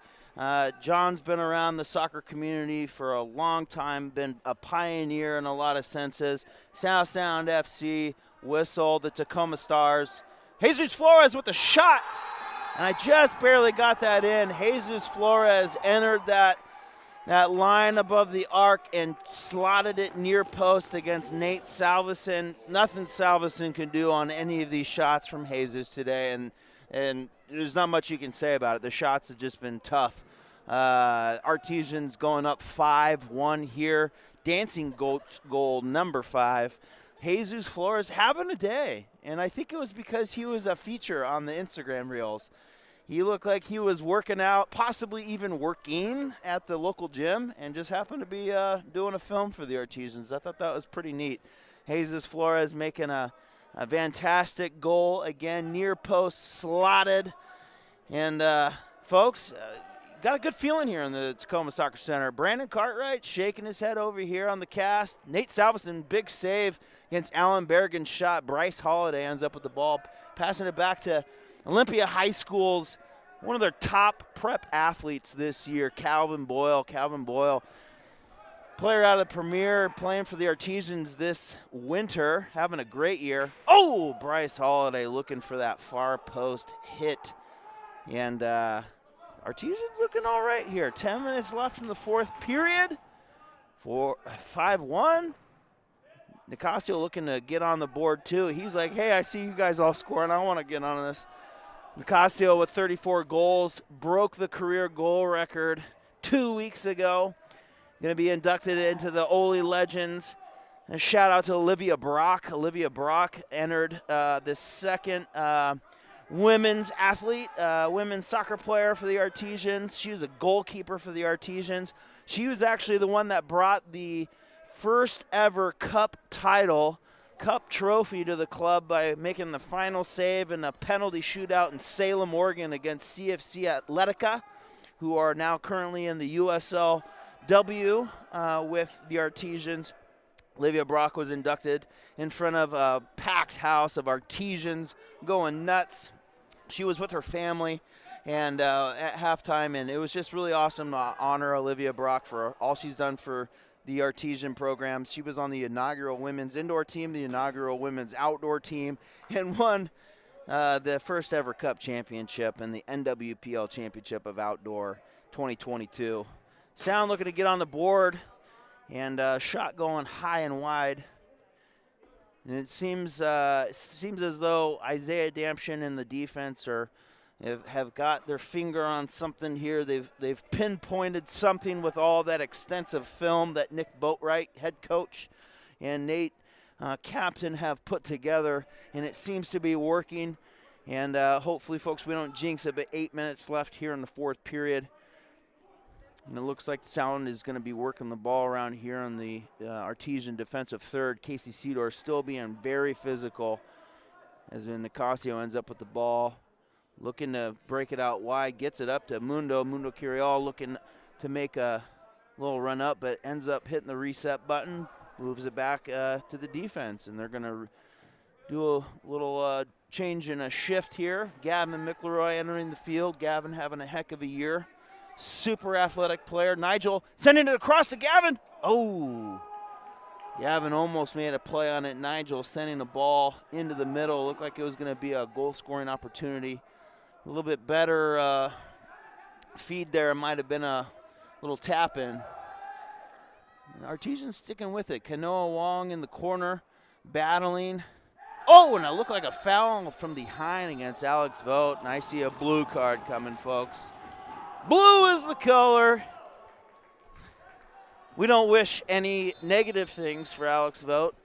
John's been around the soccer community for a long time, been a pioneer in a lot of senses. South Sound FC, WISL, the Tacoma Stars. Jesus Flores with the shot, and I just barely got that in. Jesus Flores entered that line above the arc and slotted it near post against Nate Salveson. Nothing Salveson can do on any of these shots from Jesus today, and there's not much you can say about it. The shots have just been tough. Artesians going up 5-1 here. Dancing goal number 5. Jesus Flores having a day, and I think it was because he was a feature on the Instagram reels. He looked like he was working out, possibly even working at the local gym, and just happened to be doing a film for the Artesians. I thought that was pretty neat. Jesus Flores making a fantastic goal, again, near post, slotted. And, folks, got a good feeling here in the Tacoma Soccer Center. Brandon Cartwright shaking his head over here on the cast. Nate Salveson, big save against Alan Bergen's shot. Bryce Holiday ends up with the ball, passing it back to Olympia High School's one of their top prep athletes this year, Calvin Boyle. Calvin Boyle, player out of the Premier, playing for the Artesians this winter, having a great year. Oh, Bryce Holiday looking for that far post hit. And Artesians looking all right here. 10 minutes left in the fourth period for 5-1. Nicasio looking to get on the board too. He's like, hey, I see you guys all scoring. I want to get on this. Nicasio with 34 goals, broke the career goal record 2 weeks ago. Going to be inducted into the Oli Legends. And shout out to Olivia Brock. Olivia Brock entered the second women's athlete, women's soccer player for the Artesians. She was a goalkeeper for the Artesians. She was actually the one that brought the first ever cup title, cup trophy to the club by making the final save in a penalty shootout in Salem, Oregon against CFC Atletica, who are now currently in the USLW with the Artesians. Olivia Brock was inducted in front of a packed house of Artesians going nuts. She was with her family and at halftime, and it was just really awesome to honor Olivia Brock for all she's done for the Artesian programs. She was on the inaugural women's indoor team, the inaugural women's outdoor team, and won the first ever cup championship and the NWPL championship of outdoor 2022. Sound looking to get on the board, and shot going high and wide. And it seems as though Isaiah Damption and the defense have got their finger on something here. They've pinpointed something with all that extensive film that Nick Boatwright, head coach, and Nate, captain, have put together, and it seems to be working. And hopefully, folks, we don't jinx it, but 8 minutes left here in the fourth period. And it looks like Sound is going to be working the ball around here on the Artesian defensive third. Casey Cedar still being very physical as Nicasio ends up with the ball. Looking to break it out wide, gets it up to Mundo Curiel, looking to make a little run up, but ends up hitting the reset button, moves it back to the defense, and they're going to do a little change in a shift here. Gavin McElroy entering the field. Gavin having a heck of a year. Super athletic player. Nigel sending it across to Gavin. Oh, Gavin almost made a play on it. Nigel sending the ball into the middle. Looked like it was going to be a goal-scoring opportunity. A little bit better feed there. It might have been a little tap-in. Artesian sticking with it. Kanoa Wong in the corner, battling. Oh, and it looked like a foul from behind against Alex Vogt. And I see a blue card coming, folks. Blue is the color. We don't wish any negative things for Alex Vogt.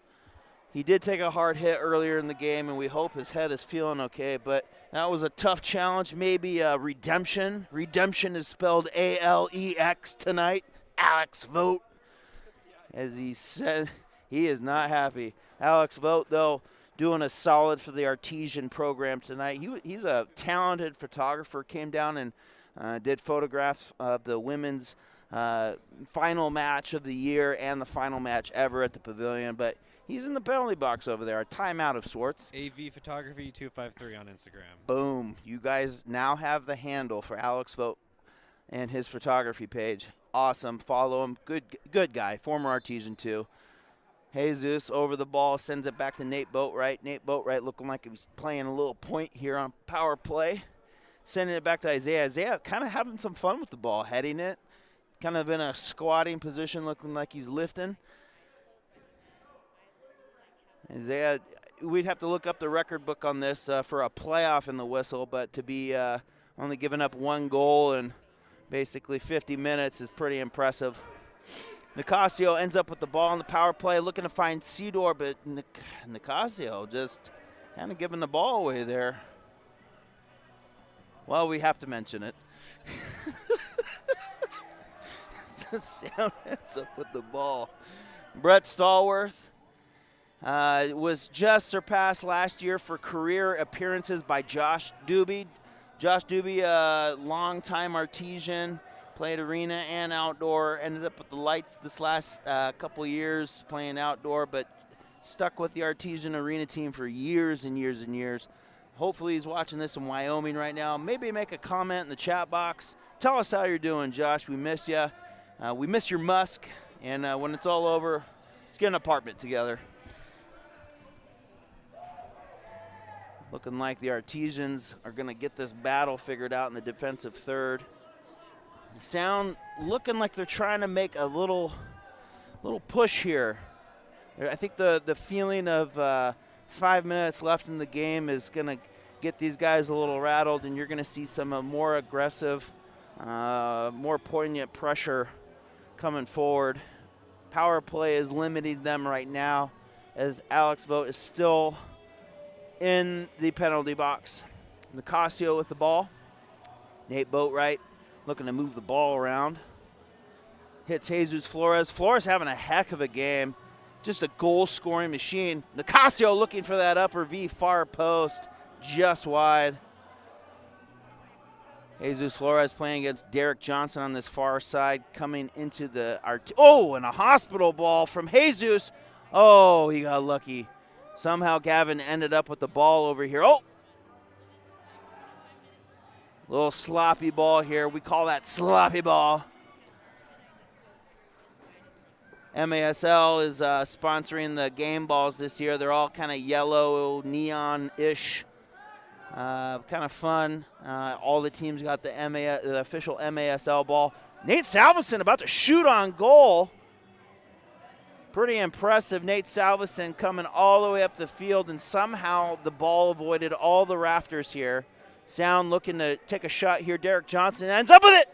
He did take a hard hit earlier in the game, and we hope his head is feeling okay. But that was a tough challenge, maybe redemption. Redemption is spelled A-L-E-X tonight. Alex Vogt. As he said, he is not happy. Alex Vogt, though, doing a solid for the Artesian program tonight. He's a talented photographer, came down and did photographs of the women's final match of the year and the final match ever at the Pavilion. But he's in the penalty box over there, a timeout of sorts. AV Photography 253 on Instagram. Boom. You guys now have the handle for Alex Vogt and his photography page. Awesome. Follow him. Good guy. Former Artesian, too. Jesus over the ball, sends it back to Nate Boatwright. Nate Boatwright looking like he was playing a little point here on power play. Sending it back to Isaiah. Isaiah kind of having some fun with the ball, heading it. Kind of in a squatting position, looking like he's lifting. Isaiah, we'd have to look up the record book on this for a playoff in the WISL, but to be only giving up 1 goal in basically 50 minutes is pretty impressive. Nicasio ends up with the ball on the power play, looking to find Cedor, but Nicasio just kind of giving the ball away there. Well, we have to mention it. Sound ends up with the ball. Brett Stallworth was just surpassed last year for career appearances by Josh Doobie. Josh Doobie, a longtime Artesian, played arena and outdoor, ended up with the Lights this last couple years playing outdoor, but stuck with the Artesian arena team for years and years and years. Hopefully he's watching this in Wyoming right now. Maybe make a comment in the chat box. Tell us how you're doing, Josh. We miss you. We miss your musk, and when it's all over, let's get an apartment together. Looking like the Artesians are going to get this battle figured out in the defensive third. Sound looking like they're trying to make a little push here. I think the feeling of 5 minutes left in the game is going to get these guys a little rattled, and you're going to see some more aggressive, more poignant pressure coming forward. Power play is limiting them right now as Alex Vogt is still in the penalty box. Nicasio with the ball. Nate Boatwright looking to move the ball around. Hits Jesus Flores. Flores having a heck of a game. Just a goal-scoring machine. Nicasio looking for that upper V far post. Just wide. Jesus Flores playing against Derek Johnson on this far side. Coming into the and a hospital ball from Jesus. Oh, he got lucky. Somehow Gavin ended up with the ball over here. Oh! Little sloppy ball here. We call that sloppy ball. MASL is sponsoring the game balls this year. They're all kind of yellow, neon-ish. Kind of fun. All the teams got the official MASL ball. Nate Salveson about to shoot on goal. Pretty impressive. Nate Salveson coming all the way up the field, and somehow the ball avoided all the rafters here. Sound looking to take a shot here. Derek Johnson ends up with it,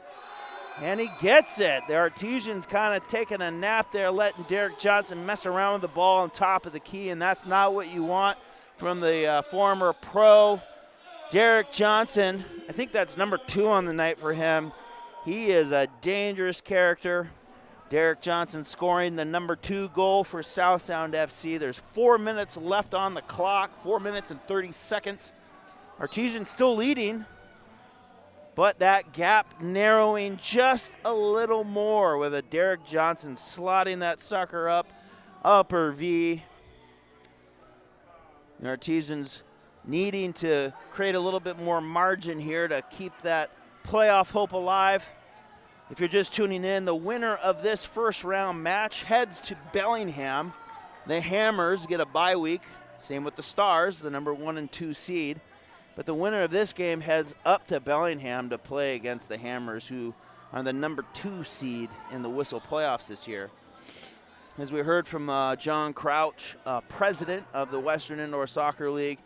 and he gets it. The Artesians kind of taking a nap there, letting Derek Johnson mess around with the ball on top of the key, and that's not what you want from the former pro. Derek Johnson, I think that's number 2 on the night for him. He is a dangerous character. Derek Johnson scoring the number 2 goal for South Sound FC. There's 4 minutes left on the clock, 4 minutes and 30 seconds. Artesians still leading, but that gap narrowing just a little more with a Derek Johnson slotting that sucker up, upper V. The Artesians needing to create a little bit more margin here to keep that playoff hope alive. If you're just tuning in, the winner of this first round match heads to Bellingham. The Hammers get a bye week. Same with the Stars, the number 1 and 2 seed. But the winner of this game heads up to Bellingham to play against the Hammers, who are the number 2 seed in the WISL playoffs this year. As we heard from John Crouch, president of the Western Indoor Soccer League,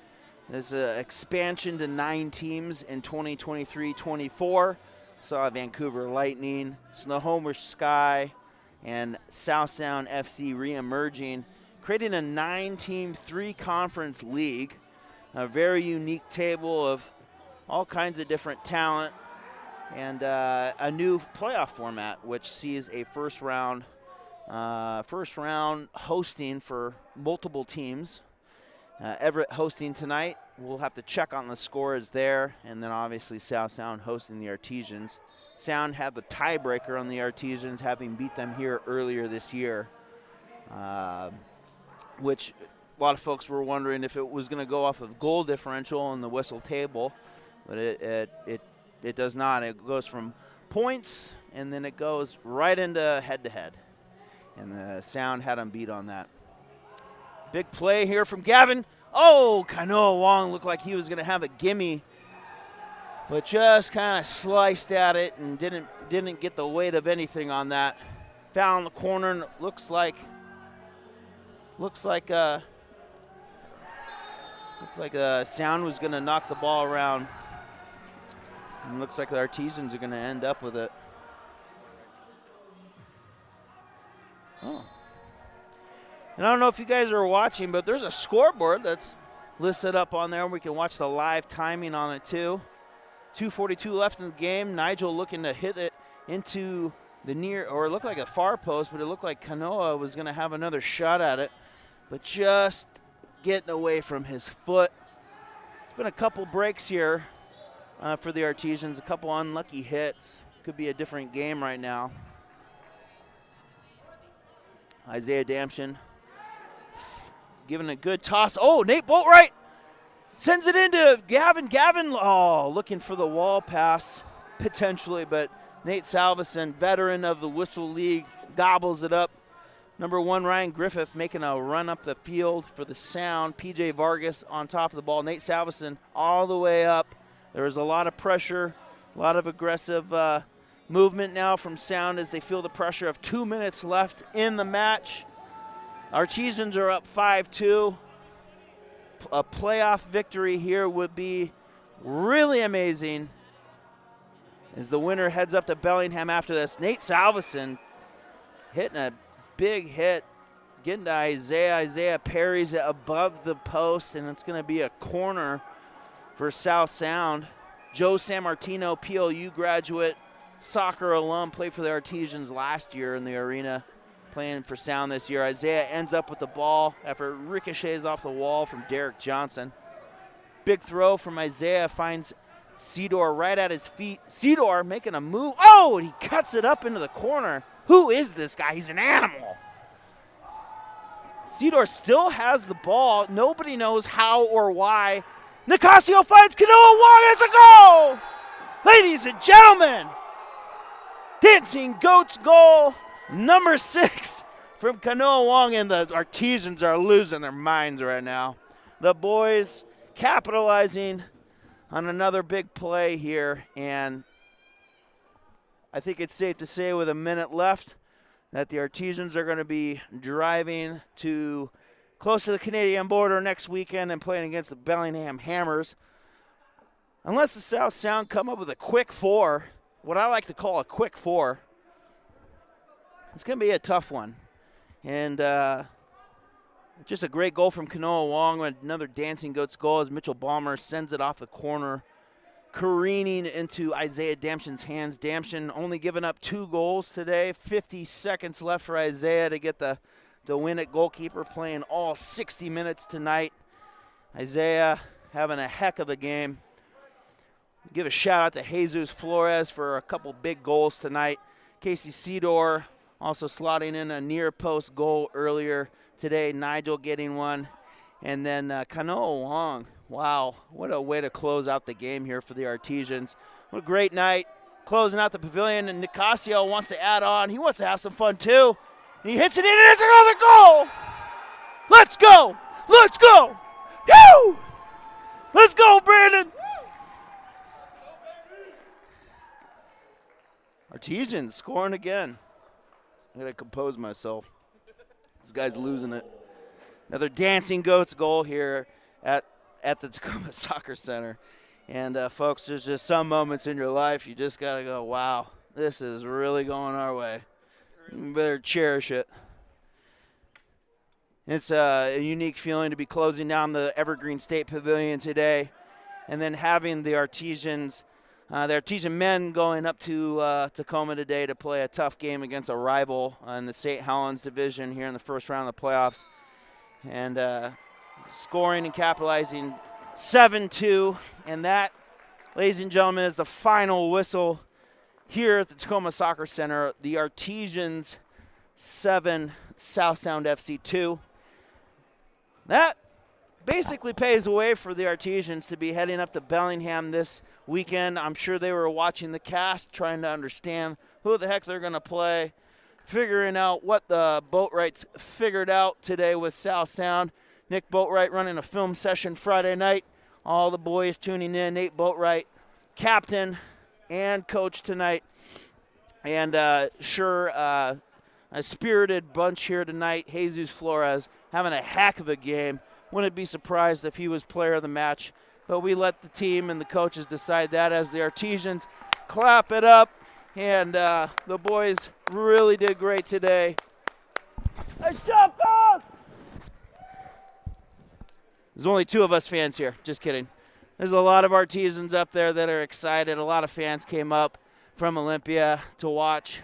there's an expansion to 9 teams in 2023-24. Saw Vancouver Lightning, Snohomish Sky, and South Sound FC re-emerging, creating a 9-team, 3-conference league. A very unique table of all kinds of different talent. and a new playoff format, which sees a first round hosting for multiple teams. Everett hosting tonight. We'll have to check on the scores there, and then obviously South Sound hosting the Artesians. Sound had the tiebreaker on the Artesians, having beat them here earlier this year, which a lot of folks were wondering if it was going to go off of goal differential on the WISL table, but it does not. It goes from points, and then it goes right into head-to-head, and the Sound had them beat on that. Big play here from Gavin. Oh, Kanoa Wong looked like he was going to have a gimme, but just kind of sliced at it and didn't get the weight of anything on that. Found the corner, and looks like Sound was going to knock the ball around. And looks like the Artesians are going to end up with it. Oh. And I don't know if you guys are watching, but there's a scoreboard that's listed up on there. We can watch the live timing on it too. 2:42 left in the game. Nigel looking to hit it into the near, or it looked like a far post, but it looked like Kanoa was going to have another shot at it, but just getting away from his foot. It's been a couple breaks here for the Artesians, a couple unlucky hits. Could be a different game right now. Isaiah Damshin giving a good toss. Oh, Nate Boatwright sends it into Gavin. Gavin, looking for the wall pass potentially, but Nate Salveson, veteran of the WISL League, gobbles it up. Number 1, Ryan Griffith making a run up the field for the Sound. PJ Vargas on top of the ball. Nate Salveson all the way up. There was a lot of pressure, a lot of aggressive movement now from Sound as they feel the pressure of 2 minutes left in the match. Artesians are up 5-2. A playoff victory here would be really amazing as the winner heads up to Bellingham after this. Nate Salveson hitting a big hit, getting to Isaiah. Isaiah parries it above the post, and it's going to be a corner for South Sound. Joe Sammartino, PLU graduate, soccer alum, played for the Artesians last year in the arena, playing for Sound this year. Isaiah ends up with the ball after it ricochets off the wall from Derek Johnson. Big throw from Isaiah, finds Cedar right at his feet. Cedar making a move. Oh, and he cuts it up into the corner. Who is this guy? He's an animal. Cedar still has the ball. Nobody knows how or why. Nicasio finds Kanoa Wong. It's a goal! Ladies and gentlemen, Dancing Goats goal number 6 from Kanoa Wong, and the Artesians are losing their minds right now. The boys capitalizing on another big play here, and I think it's safe to say with a minute left that the Artesians are going to be driving to close to the Canadian border next weekend and playing against the Bellingham Hammers. Unless the South Sound come up with a quick 4, what I like to call a quick 4, it's going to be a tough one. And just a great goal from Kanoa Wong, another Dancing Goats goal as Mitchell Balmer sends it off the corner, careening into Isaiah Damshin's hands. Damshin only giving up 2 goals today. 50 seconds left for Isaiah to get the win at goalkeeper, playing all 60 minutes tonight. Isaiah having a heck of a game. Give a shout out to Jesus Flores for a couple big goals tonight. Casey Cedar also slotting in a near post goal earlier today. Nigel getting one. And then Kanoa Wong. Wow, what a way to close out the game here for the Artesians. What a great night. Closing out the pavilion, and Nicasio wants to add on. He wants to have some fun too. And he hits it in, and it's another goal. Let's go. Let's go. Woo! Let's go, Brandon. Artesians scoring again. I gotta compose myself. This guy's losing it. Another Dancing Goats goal here at the Tacoma Soccer Center. And folks, there's just some moments in your life you just gotta go, wow, this is really going our way. You better cherish it. It's a unique feeling to be closing down the Evergreen State Pavilion today and then having the Artesians The Artesian men going up to Tacoma today to play a tough game against a rival in the St. Helens division here in the first round of the playoffs. And scoring and capitalizing 7-2. And that, ladies and gentlemen, is the final whistle here at the Tacoma Soccer Center. The Artesians 7, South Sound FC 2. That basically paves the way for the Artesians to be heading up to Bellingham this weekend. I'm sure they were watching the cast, trying to understand who the heck they're going to play, figuring out what the Boatwrights figured out today with South Sound. Nick Boatwright running a film session Friday night. All the boys tuning in. Nate Boatwright, captain and coach tonight. And a spirited bunch here tonight. Jesus Flores having a heck of a game. Wouldn't be surprised if he was player of the match. But we let the team and the coaches decide that as the Artesians clap it up. And the boys really did great today. There's only 2 of us fans here. Just kidding. There's a lot of Artesians up there that are excited. A lot of fans came up from Olympia to watch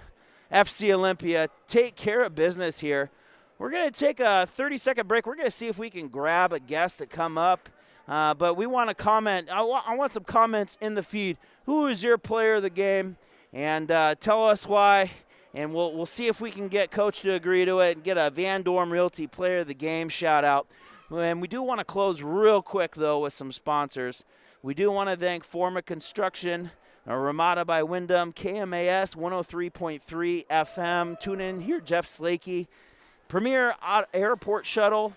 FC Olympia take care of business here. We're going to take a 30-second break. We're going to see if we can grab a guest to come up. But we want to comment. I want some comments in the feed. Who is your player of the game? And tell us why. And we'll see if we can get Coach to agree to it and get a Van Dorm Realty player of the game shout out. And we do want to close real quick, though, with some sponsors. We do want to thank Forma Construction, Ramada by Wyndham, KMAS 103.3 FM. Tune in here, Jeff Slakey. Premier Airport Shuttle,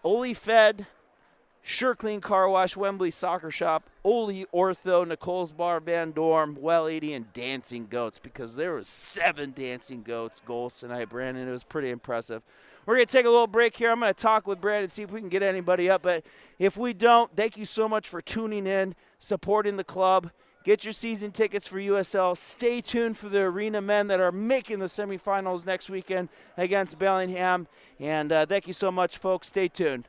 Oli Fed, Sure Clean Car Wash, Wembley Soccer Shop, Oli Ortho, Nicole's Bar, Van Dorm, Well 80, and Dancing Goats, because there was 7 Dancing Goats goals tonight, Brandon. It was pretty impressive. We're going to take a little break here. I'm going to talk with Brandon, see if we can get anybody up. But if we don't, thank you so much for tuning in, supporting the club. Get your season tickets for USL. Stay tuned for the Arena men that are making the semifinals next weekend against Bellingham. And thank you so much, folks. Stay tuned.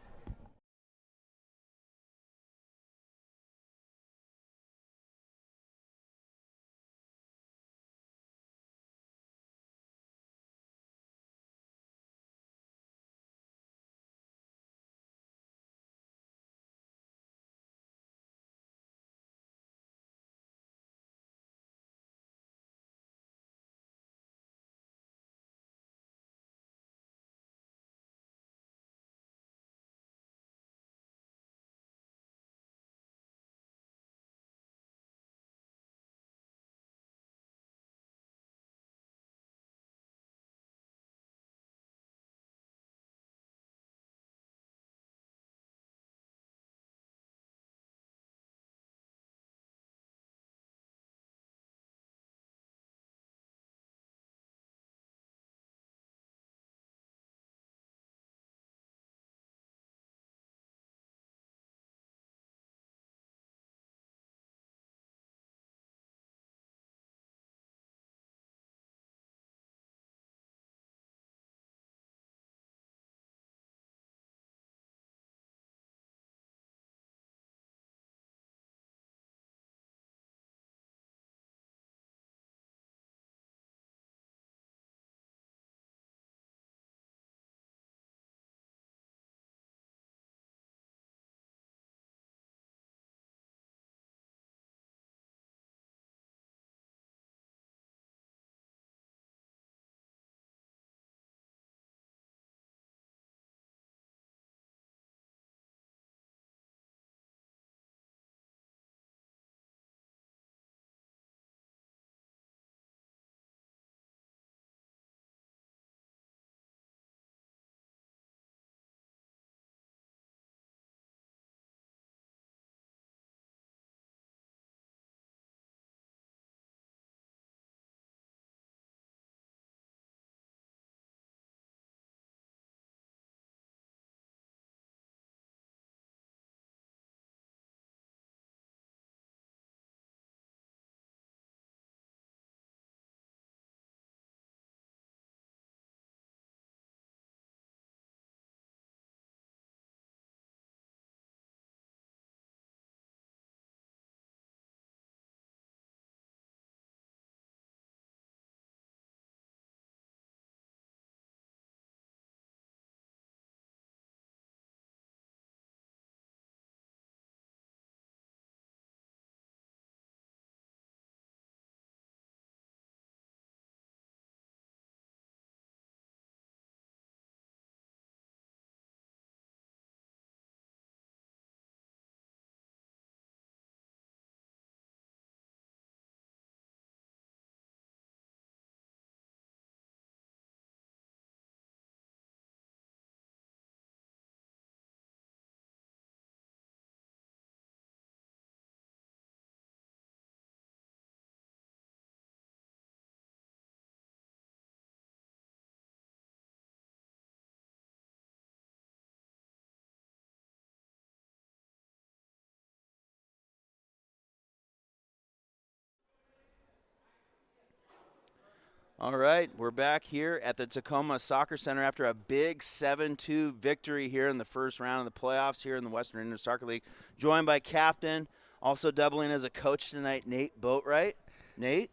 All right, we're back here at the Tacoma Soccer Center after a big 7-2 victory here in the first round of the playoffs here in the Western Inter Soccer League. Joined by captain, also doubling as a coach tonight, Nate Boatwright. Nate,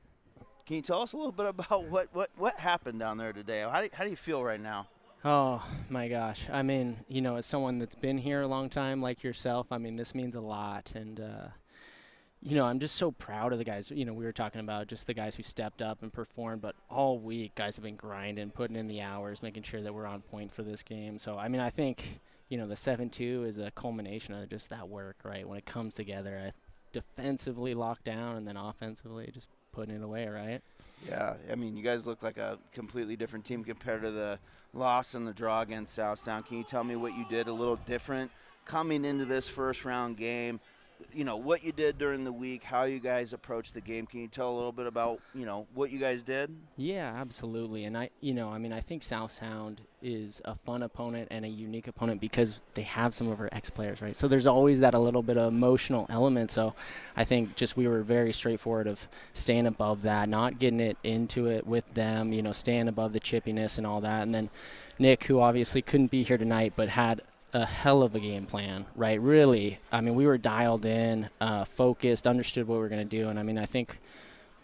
can you tell us a little bit about what happened down there today? How do you feel right now? Oh, my gosh. I mean, as someone that's been here a long time like yourself, I mean, this means a lot. And, I'm just so proud of the guys. We were talking about just the guys who stepped up and performed, but all week guys have been grinding, putting in the hours, making sure that we're on point for this game. So, I mean, I think, the 7-2 is a culmination of just that work, right? When it comes together, defensively locked down and then offensively just putting it away, right? Yeah, I mean, you guys look like a completely different team compared to the loss and the draw against South Sound. Can you tell me what you did a little different coming into this first round game? What you did during the week, how you guys approached the game. Can you tell a little bit about, what you guys did? Yeah, absolutely. And I think South Sound is a fun opponent and a unique opponent because they have some of our ex-players, right? So there's always that a little bit of emotional element. So I think just we were very straightforward of staying above that, not getting it into it with them, staying above the chippiness and all that. And then Nick, who obviously couldn't be here tonight but had a hell of a game plan, right? Really, I mean, we were dialed in, focused, understood what we were going to do. And, I mean, I think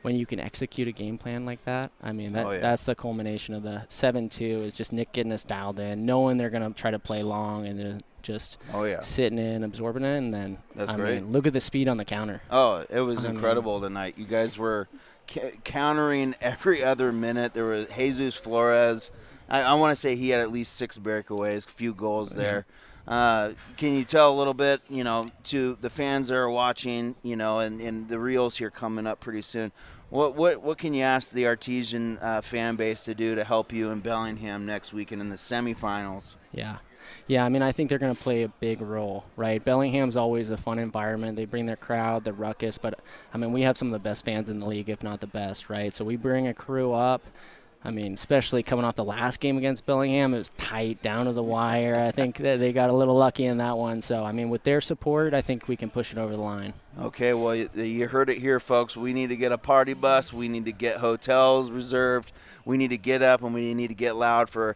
when you can execute a game plan like that, I mean, that's the culmination of the 7-2 is just Nick getting us dialed in, knowing they're going to try to play long and then just sitting in, absorbing it. And then, I mean, look at the speed on the counter. Oh, it was incredible tonight. You guys were countering every other minute. There was Jesus Flores. I want to say he had at least 6 breakaways, a few goals there. Can you tell a little bit, to the fans that are watching, and the reels here coming up pretty soon, what can you ask the Artesian fan base to do to help you in Bellingham next weekend in the semifinals? Yeah, I mean, I think they're going to play a big role, right? Bellingham's always a fun environment. They bring their crowd, the ruckus, but, I mean, we have some of the best fans in the league, if not the best, right? So we bring a crew up. I mean, especially coming off the last game against Bellingham, it was tight, down to the wire. I think that they got a little lucky in that one. So, I mean, with their support, I think we can push it over the line. Okay, well, you heard it here, folks. We need to get a party bus. We need to get hotels reserved. We need to get up, and we need to get loud for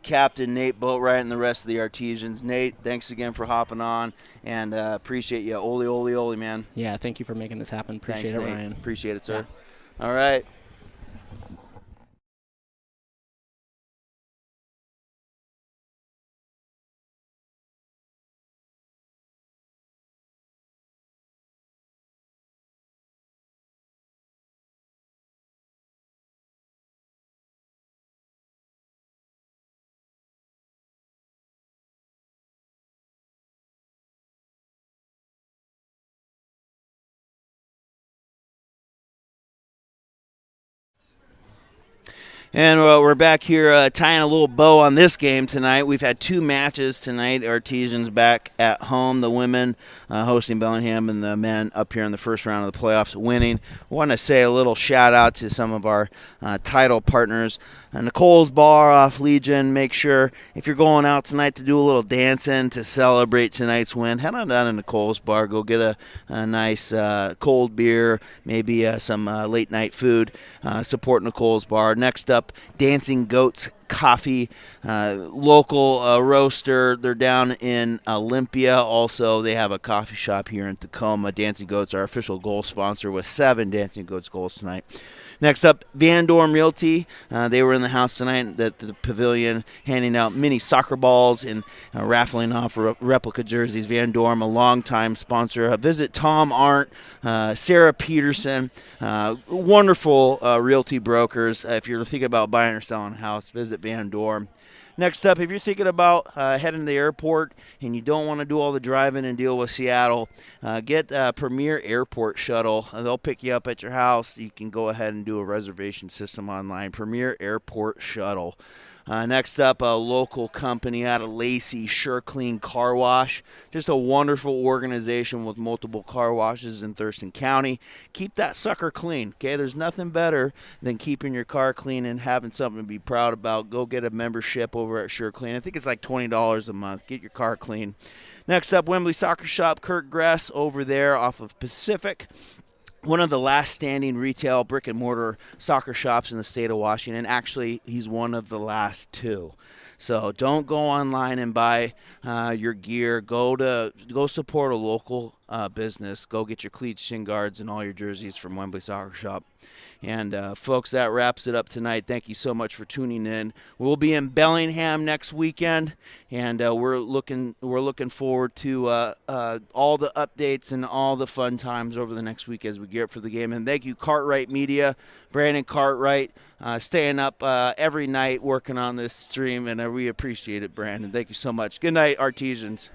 Captain Nate Boatwright and the rest of the Artesians. Nate, thanks again for hopping on, and appreciate you. Ole, ole, ole, man. Yeah, thank you for making this happen. Appreciate thanks, it, Nate. Ryan. Appreciate it, sir. Yeah. All right. And we're back here tying a little bow on this game tonight. We've had 2 matches tonight. Artesians back at home, the women hosting Bellingham, and the men up here in the first round of the playoffs winning. I want to say a little shout-out to some of our title partners. Nicole's Bar off Legion. Make sure if you're going out tonight to do a little dancing to celebrate tonight's win, head on down to Nicole's Bar. Go get a nice cold beer, maybe some late-night food. Support Nicole's Bar. Next up, Dancing Goats Coffee, local roaster. They're down in Olympia. Also, they have a coffee shop here in Tacoma. Dancing Goats, our official goal sponsor, with 7 Dancing Goats goals tonight. Next up, Van Dorm Realty. They were in the house tonight at the pavilion handing out mini soccer balls and raffling off replica jerseys. Van Dorm, a longtime sponsor. Visit Tom Arndt, Sarah Peterson, wonderful realty brokers. If you're thinking about buying or selling a house, visit Van Dorm. Next up, if you're thinking about heading to the airport and you don't want to do all the driving and deal with Seattle, get Premier Airport Shuttle. They'll pick you up at your house. You can go ahead and do a reservation system online. Premier Airport Shuttle. Next up, a local company out of Lacey, SureClean Car Wash. Just a wonderful organization with multiple car washes in Thurston County. Keep that sucker clean, okay? There's nothing better than keeping your car clean and having something to be proud about. Go get a membership over at SureClean. I think it's like $20 a month. Get your car clean. Next up, Wembley Soccer Shop, Kurt Gress over there off of Pacific. one of the last standing retail brick and mortar soccer shops in the state of Washington. Actually, he's one of the last two. So don't go online and buy your gear. Go support a local business. Go get your cleats, shin guards, and all your jerseys from Wembley Soccer Shop. And folks, that wraps it up tonight. Thank you so much for tuning in. We'll be in Bellingham next weekend, and we're looking forward to all the updates and all the fun times over the next week as we gear up for the game. And thank you, Cartwright Media, Brandon Cartwright, staying up every night working on this stream, and we appreciate it, Brandon. Thank you so much. Good night, Artesians.